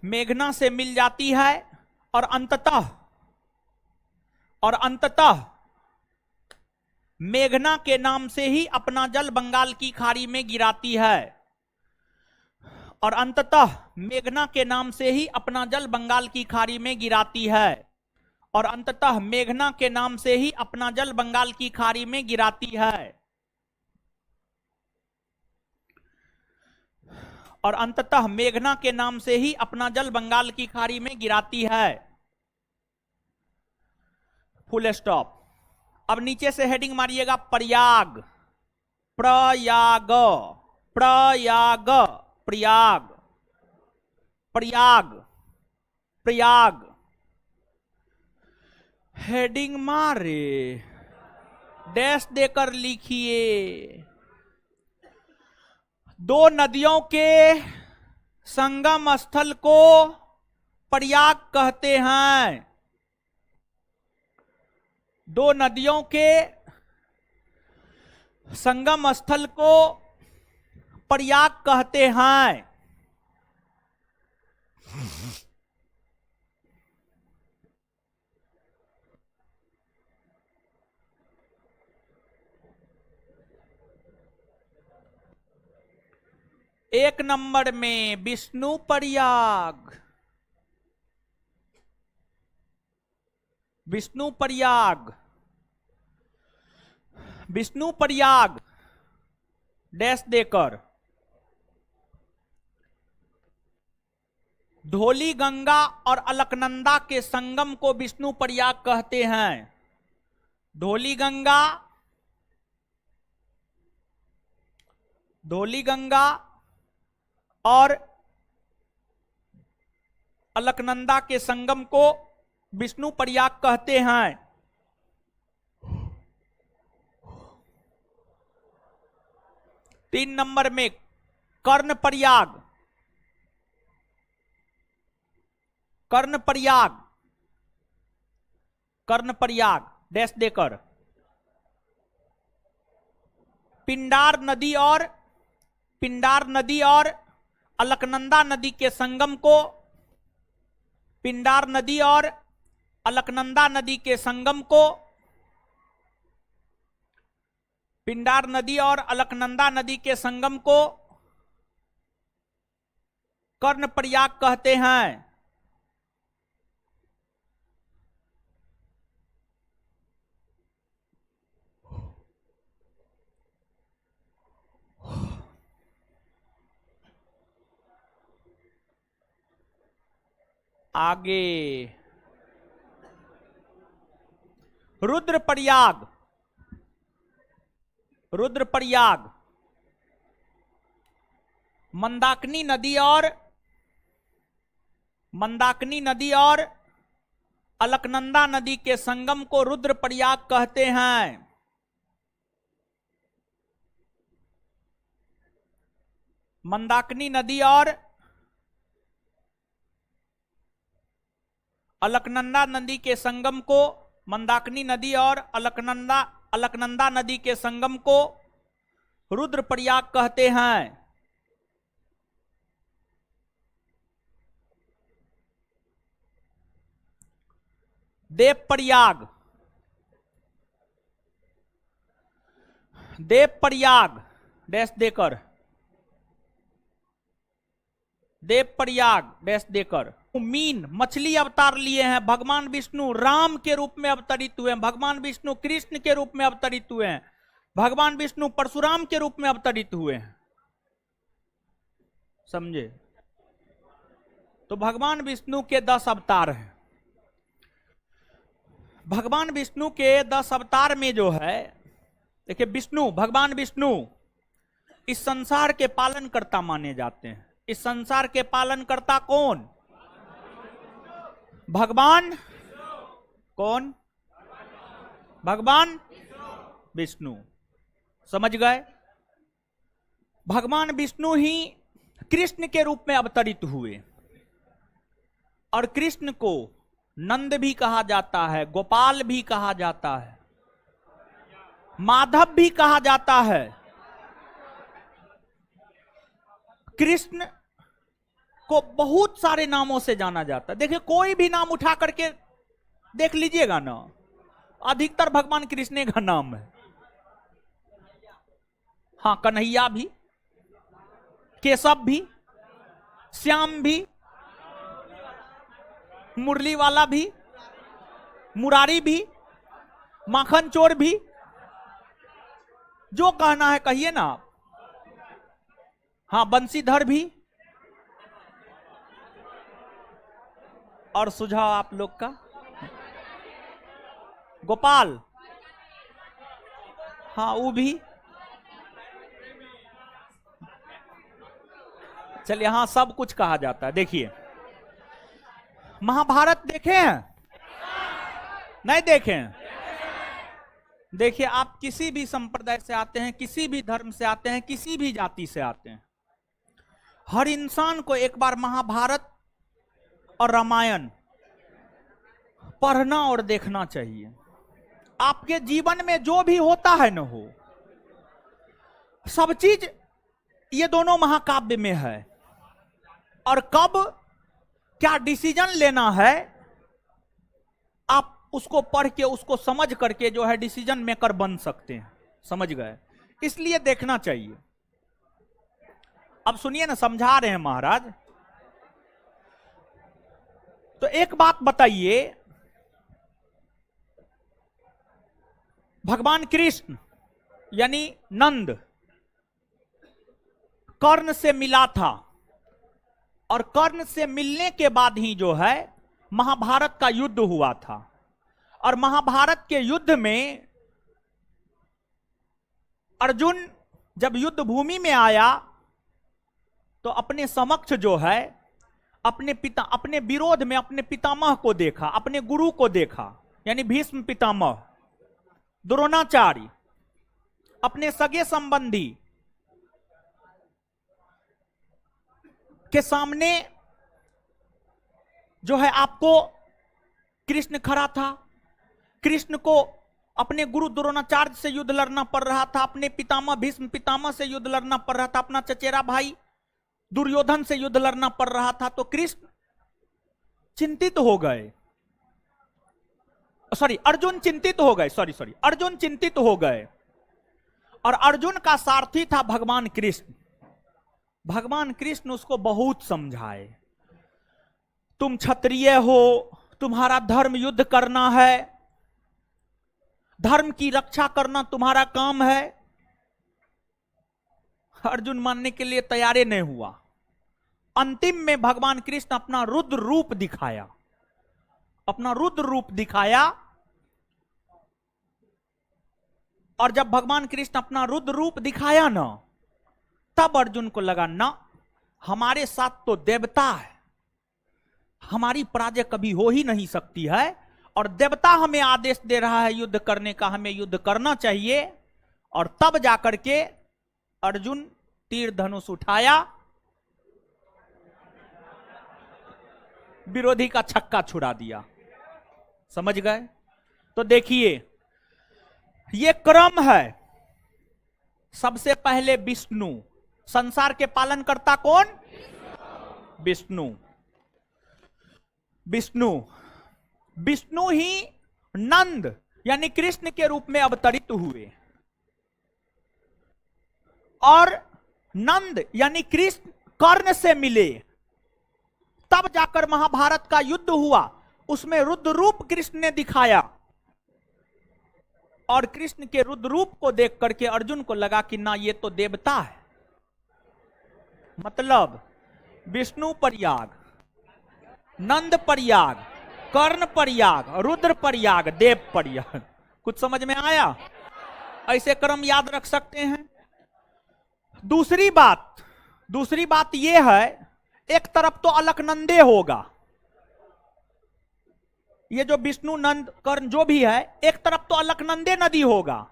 मेघना से मिल जाती है, और अंततः मेघना के नाम से ही अपना जल बंगाल की खाड़ी में गिराती है, और अंततः मेघना के नाम से ही अपना जल बंगाल की खाड़ी में गिराती है, और अंततः मेघना के नाम से ही अपना जल बंगाल की खाड़ी में गिराती है, और अंततः मेघना के नाम से ही अपना जल बंगाल की खाड़ी में गिराती है। Full stop. अब नीचे से हेडिंग मारिएगा, प्रयाग, प्रयाग, प्रयाग, प्रयाग, प्रयाग, प्रयाग, हेडिंग मारे, डैश देकर लिखिए। दो नदियों के संगम स्थल को प्रयाग कहते हैं, दो नदियों के संगम स्थल को प्रयाग कहते हैं। एक नंबर में विष्णु प्रयाग, विष्णु प्रयाग, विष्णु प्रयाग डैश देकर धौली गंगा और अलकनंदा के संगम को विष्णु प्रयाग कहते हैं। धौली गंगा और अलकनंदा के संगम को विष्णु प्रयाग कहते हैं। तीन नंबर में कर्ण प्रयाग डैश देकर पिंडार नदी और अलकनंदा नदी के संगम को पिंडार नदी और अलकनंदा नदी के संगम को कर्ण प्रयाग कहते हैं। आगे रुद्रप्रयाग मंदाकिनी नदी और अलकनंदा नदी के संगम को रुद्रप्रयाग कहते हैं। मंदाकिनी नदी और अलकनंदा नदी के संगम को अलकनंदा नदी के संगम को रुद्रप्रयाग कहते हैं। देवप्रयाग डैश देकर मीन मछली अवतार लिए हैं। भगवान विष्णु राम के रूप में अवतरित हुए हैं, भगवान विष्णु कृष्ण के रूप में अवतरित हुए हैं, भगवान विष्णु परशुराम के रूप में अवतरित हुए हैं। समझे? तो भगवान विष्णु के 10 अवतार हैं। भगवान विष्णु के 10 अवतार में जो है, देखिए भगवान विष्णु इस संसार के पालनकर्ता माने जाते हैं। इस संसार के पालनकर्ता कौन? भगवान कौन? भगवान विष्णु। समझ गए? भगवान विष्णु ही कृष्ण के रूप में अवतरित हुए और कृष्ण को नंद भी कहा जाता है, गोपाल भी कहा जाता है, माधव भी कहा जाता है। कृष्ण को बहुत सारे नामों से जाना जाता है। देखिए, कोई भी नाम उठा करके देख लीजिएगा ना, अधिकतर भगवान कृष्ण का नाम है। हाँ, कन्हैया भी, केशव भी, श्याम भी, मुरली वाला भी, मुरारी भी, माखन चोर भी, जो कहना है कहिए ना आप। हाँ, बंसीधर भी। और सुझाव आप लोग का? गोपाल, हाँ वो भी। चलिए, हाँ सब कुछ कहा जाता है। देखिए, महाभारत देखे हैं? नहीं देखे हैं? देखिए, आप किसी भी संप्रदाय से आते हैं, किसी भी धर्म से आते हैं, किसी भी जाति से आते हैं, हर इंसान को एक बार महाभारत और रामायण पढ़ना और देखना चाहिए। आपके जीवन में जो भी होता है न हो, सब चीज ये दोनों महाकाव्य में है। और कब क्या डिसीजन लेना है, आप उसको पढ़ के, उसको समझ करके जो है डिसीजन मेकर बन सकते हैं। समझ गए? इसलिए देखना चाहिए। अब सुनिए ना, समझा रहे हैं महाराज। तो एक बात बताइए, भगवान कृष्ण यानी नंद, कर्ण से मिला था, और कर्ण से मिलने के बाद ही जो है महाभारत का युद्ध हुआ था। और महाभारत के युद्ध में अर्जुन जब युद्ध भूमि में आया तो अपने समक्ष जो है अपने विरोध में अपने पितामह को देखा, अपने गुरु को देखा, यानी भीष्म पितामह, द्रोणाचार्य, अपने सगे संबंधी के सामने जो है आपको कृष्ण खड़ा था। कृष्ण को अपने गुरु द्रोणाचार्य से युद्ध लड़ना पड़ रहा था, अपने पितामह भीष्म पितामह से युद्ध लड़ना पड़ रहा था, अपना चचेरा भाई दुर्योधन से युद्ध लड़ना पड़ रहा था। तो कृष्ण चिंतित हो गए, अर्जुन चिंतित हो गए, अर्जुन चिंतित हो गए। और अर्जुन का सारथी था भगवान कृष्ण। भगवान कृष्ण उसको बहुत समझाए, तुम क्षत्रिय हो, तुम्हारा धर्म युद्ध करना है, धर्म की रक्षा करना तुम्हारा काम है। अर्जुन मानने के लिए तैयार नहीं हुआ। अंतिम में भगवान कृष्ण अपना रुद्र रूप दिखाया, और जब भगवान कृष्ण अपना रुद्र रूप दिखाया ना, तब अर्जुन को लगा ना, हमारे साथ तो देवता है, हमारी पराजय कभी हो ही नहीं सकती है, और देवता हमें आदेश दे रहा है युद्ध करने का, हमें युद्ध करना चाहिए। और तब जाकर के अर्जुन तीर धनुष उठाया, विरोधी का छक्का छुड़ा दिया। समझ गए? तो देखिए ये क्रम है। सबसे पहले विष्णु, संसार के पालन करता कौन? विष्णु। विष्णु ही नंद यानी कृष्ण के रूप में अवतरित हुए, और नंद यानी कृष्ण कर्ण से मिले, तब जाकर महाभारत का युद्ध हुआ। उसमें रुद्र रूप कृष्ण ने दिखाया, और कृष्ण के रुद्र रूप को देख करके अर्जुन को लगा कि ना, ये तो देवता है। मतलब विष्णु पर याग, नंद पर याग, कर्ण पर याग, रुद्र पर याग, देव पर याग। कुछ समझ में आया? ऐसे क्रम याद रख सकते हैं। दूसरी बात यह है, एक तरफ तो अलकनंदे होगा, ये जो विष्णु नंद कर्ण जो भी है, एक तरफ तो अलकनंदे नदी होगा।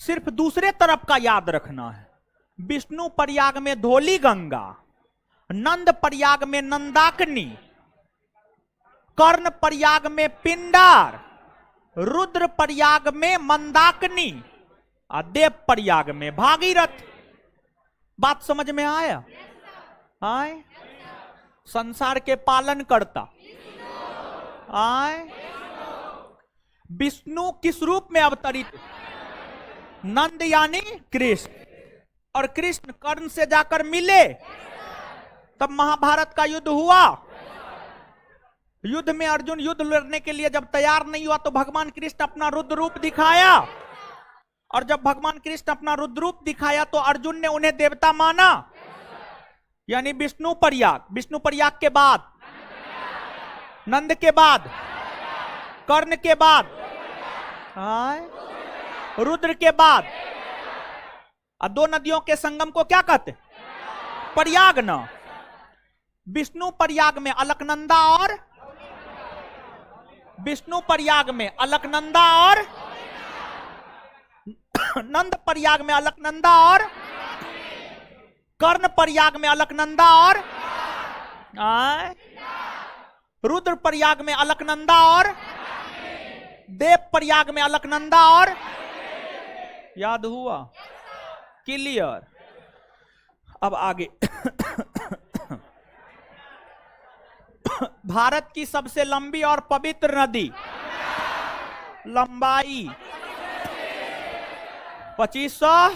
सिर्फ दूसरे तरफ का याद रखना है। विष्णु प्रयाग में धौली गंगा, नंद प्रयाग में नंदाकिनी, कर्ण प्रयाग में पिंडार, रुद्र प्रयाग में मंदाकिनी, और देव प्रयाग में भागीरथ। बात समझ में आया? आए? संसार के पालन करता आए? विष्णु किस रूप में अवतरित? नंद यानी कृष्ण, और कृष्ण कर्ण से जाकर मिले, तब महाभारत का युद्ध हुआ। युद्ध में अर्जुन युद्ध लड़ने के लिए जब तैयार नहीं हुआ, तो भगवान कृष्ण अपना रुद्र रूप दिखाया, और जब भगवान कृष्ण अपना रुद्र रूप दिखाया तो अर्जुन ने उन्हें देवता माना, यानी विष्णु प्रयाग के बाद नंद के बाद, कर्ण के बाद, रुद्र के बाद, और दो नदियों के संगम को क्या कहते? प्रयाग न। विष्णु प्रयाग में अलकनंदा और विष्णु प्रयाग में अलकनंदा और नंद प्रयाग में अलकनंदा और कर्ण प्रयाग में अलकनंदा और रुद्र प्रयाग में अलकनंदा और देव प्रयाग में अलकनंदा और याद हुआ? क्लियर? अब आगे भारत की सबसे लंबी और पवित्र नदी, लंबाई 2500।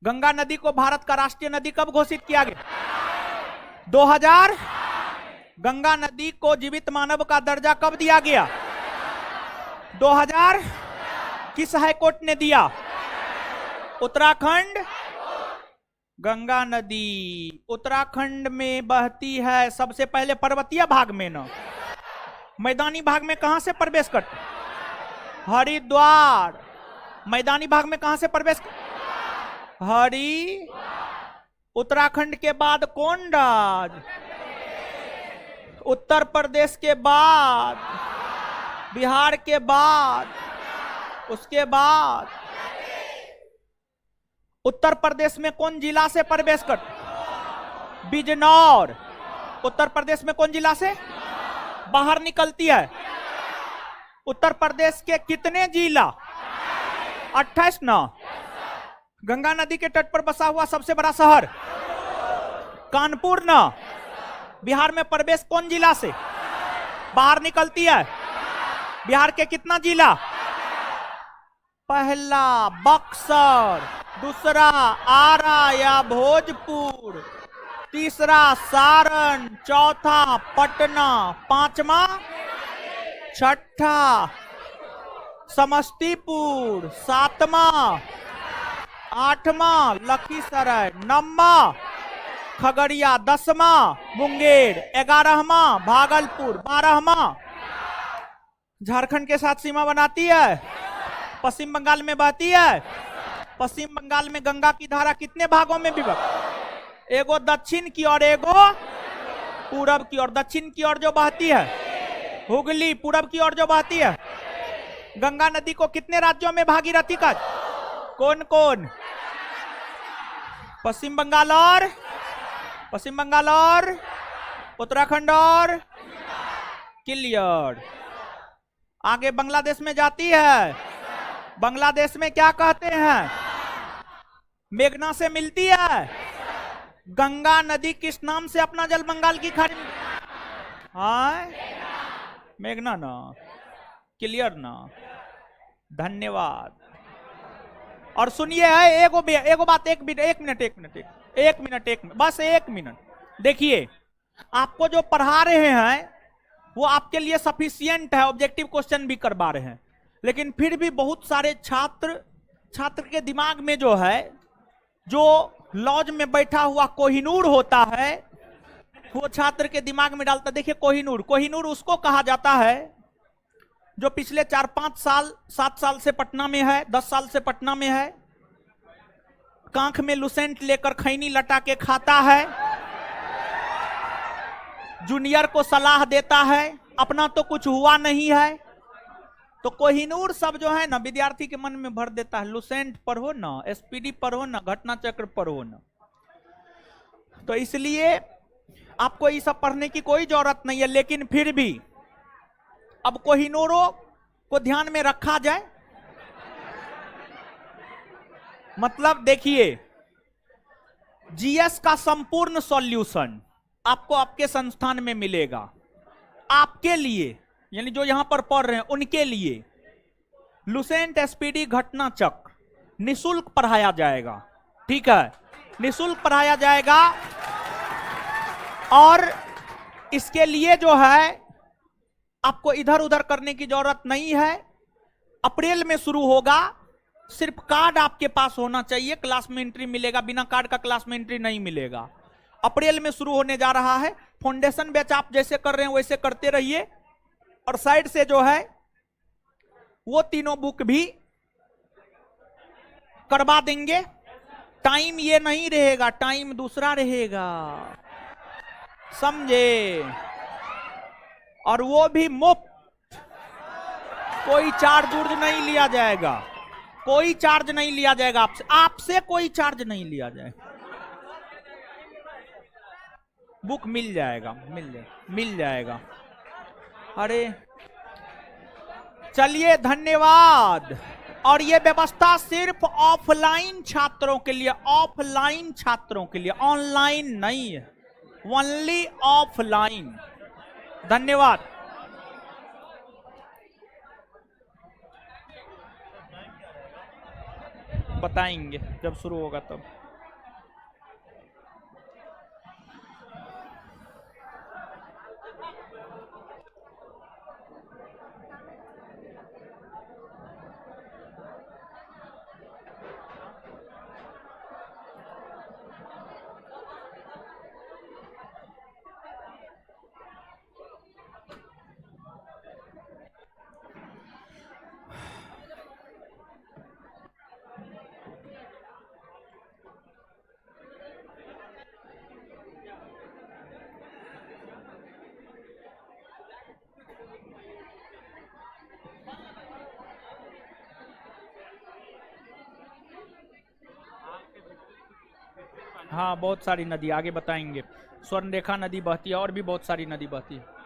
गंगा नदी को भारत का राष्ट्रीय नदी कब घोषित किया गया? 2000। गंगा नदी को जीवित मानव का दर्जा कब दिया गया? 2000। किस हाईकोर्ट ने दिया? उत्तराखंड गंगा नदी उत्तराखंड में बहती है। सबसे पहले पर्वतीय भाग में ना, मैदानी भाग में कहां से प्रवेश कर? हरिद्वार। मैदानी भाग में कहां से प्रवेश कर? हरि। उत्तराखंड के बाद कौन राज्य? उत्तर प्रदेश के बाद, बिहार के बाद, उसके बाद उत्तर प्रदेश में कौन जिला से प्रवेश कर? बिजनौर। उत्तर प्रदेश में कौन जिला से बाहर निकलती है? उत्तर प्रदेश के कितने जिला? 28 ना। गंगा नदी के तट पर बसा हुआ सबसे बड़ा शहर कानपुर ना। बिहार में प्रवेश कौन जिला से बाहर निकलती है? बिहार के कितना जिला? पहला बक्सर, दूसरा आरा या भोजपुर, तीसरा सारण, चौथा पटना, पांचवा, छठा समस्तीपुर, सातवां, आठवां लखीसराय, नौवां खगड़िया, 10वां मुंगेर, 11वां भागलपुर, 12वां झारखंड के साथ सीमा बनाती है। पश्चिम बंगाल में बहती है। पश्चिम बंगाल में गंगा की धारा कितने भागों में विभक्त? एगो दक्षिण की और एगो पूरब की ओर। दक्षिण की ओर जो बहती है हुगली, पूरब की ओर जो बहती है गंगा नदी को कितने राज्यों में भागीरथी का? कौन कौन? पश्चिम बंगाल और उत्तराखंड और क्लियर। आगे बांग्लादेश में जाती है। बांग्लादेश में क्या कहते हैं? मेघना से मिलती है। गंगा नदी किस नाम से अपना जल बंगाल की खाड़ी में? हाँ, मेघना ना, क्लियर ना। धन्यवाद। और सुनिए है एगो बात, एक मिनट, बस एक मिनट। देखिए, आपको जो पढ़ा रहे हैं वो आपके लिए सफिशिएंट है, ऑब्जेक्टिव क्वेश्चन भी करवा रहे हैं, लेकिन फिर भी बहुत सारे छात्र के दिमाग में जो है, जो लॉज में बैठा हुआ कोहिनूर होता है, वो छात्र के दिमाग में डालता। देखिए, कोहिनूर उसको कहा जाता है जो पिछले 4-5 साल 7 साल से पटना में है, 10 साल से पटना में है, कांख में लुसेंट लेकर खैनी लटा के खाता है, जूनियर को सलाह देता है, अपना तो कुछ हुआ नहीं है। तो कोहिनूर सब जो है ना, विद्यार्थी के मन में भर देता है। लुसेंट पढ़ो ना, एसपीडी पढ़ो ना, घटना चक्र पढ़ो ना। तो इसलिए आपको ये सब पढ़ने की कोई जरूरत नहीं है, लेकिन फिर भी अब कोहिनूरों को ध्यान में रखा जाए। मतलब देखिए, जीएस का संपूर्ण सॉल्यूशन आपको आपके संस्थान में मिलेगा। आपके लिए, यानी जो यहां पर पढ़ रहे हैं उनके लिए लुसेंट, एसपीडी, घटना चक्र निशुल्क पढ़ाया जाएगा। ठीक है, निशुल्क पढ़ाया जाएगा। और इसके लिए जो है आपको इधर उधर करने की जरूरत नहीं है। अप्रैल में शुरू होगा। सिर्फ कार्ड आपके पास होना चाहिए, क्लास में एंट्री मिलेगा। बिना कार्ड का क्लास में एंट्री नहीं मिलेगा। अप्रैल में शुरू होने जा रहा है। फाउंडेशन बैच आप जैसे कर रहे हैं वैसे करते रहिए। और साइड से जो है वो तीनों बुक भी करवा देंगे। टाइम ये नहीं रहेगा, टाइम दूसरा रहेगा, समझे? और वो भी मुफ्त, कोई चार्ज उर्ज नहीं लिया जाएगा। कोई चार्ज नहीं लिया जाएगा आपसे कोई चार्ज नहीं लिया जाएगा। बुक मिल जाएगा। अरे चलिए, धन्यवाद। और ये व्यवस्था सिर्फ ऑफलाइन छात्रों के लिए, ऑनलाइन नहीं है, ओनली ऑफलाइन। धन्यवाद। बताएंगे जब शुरू होगा तब। हाँ बहुत सारी नदी आगे बताएंगे। स्वर्णरेखा नदी बहती है और भी बहुत सारी नदी बहती है।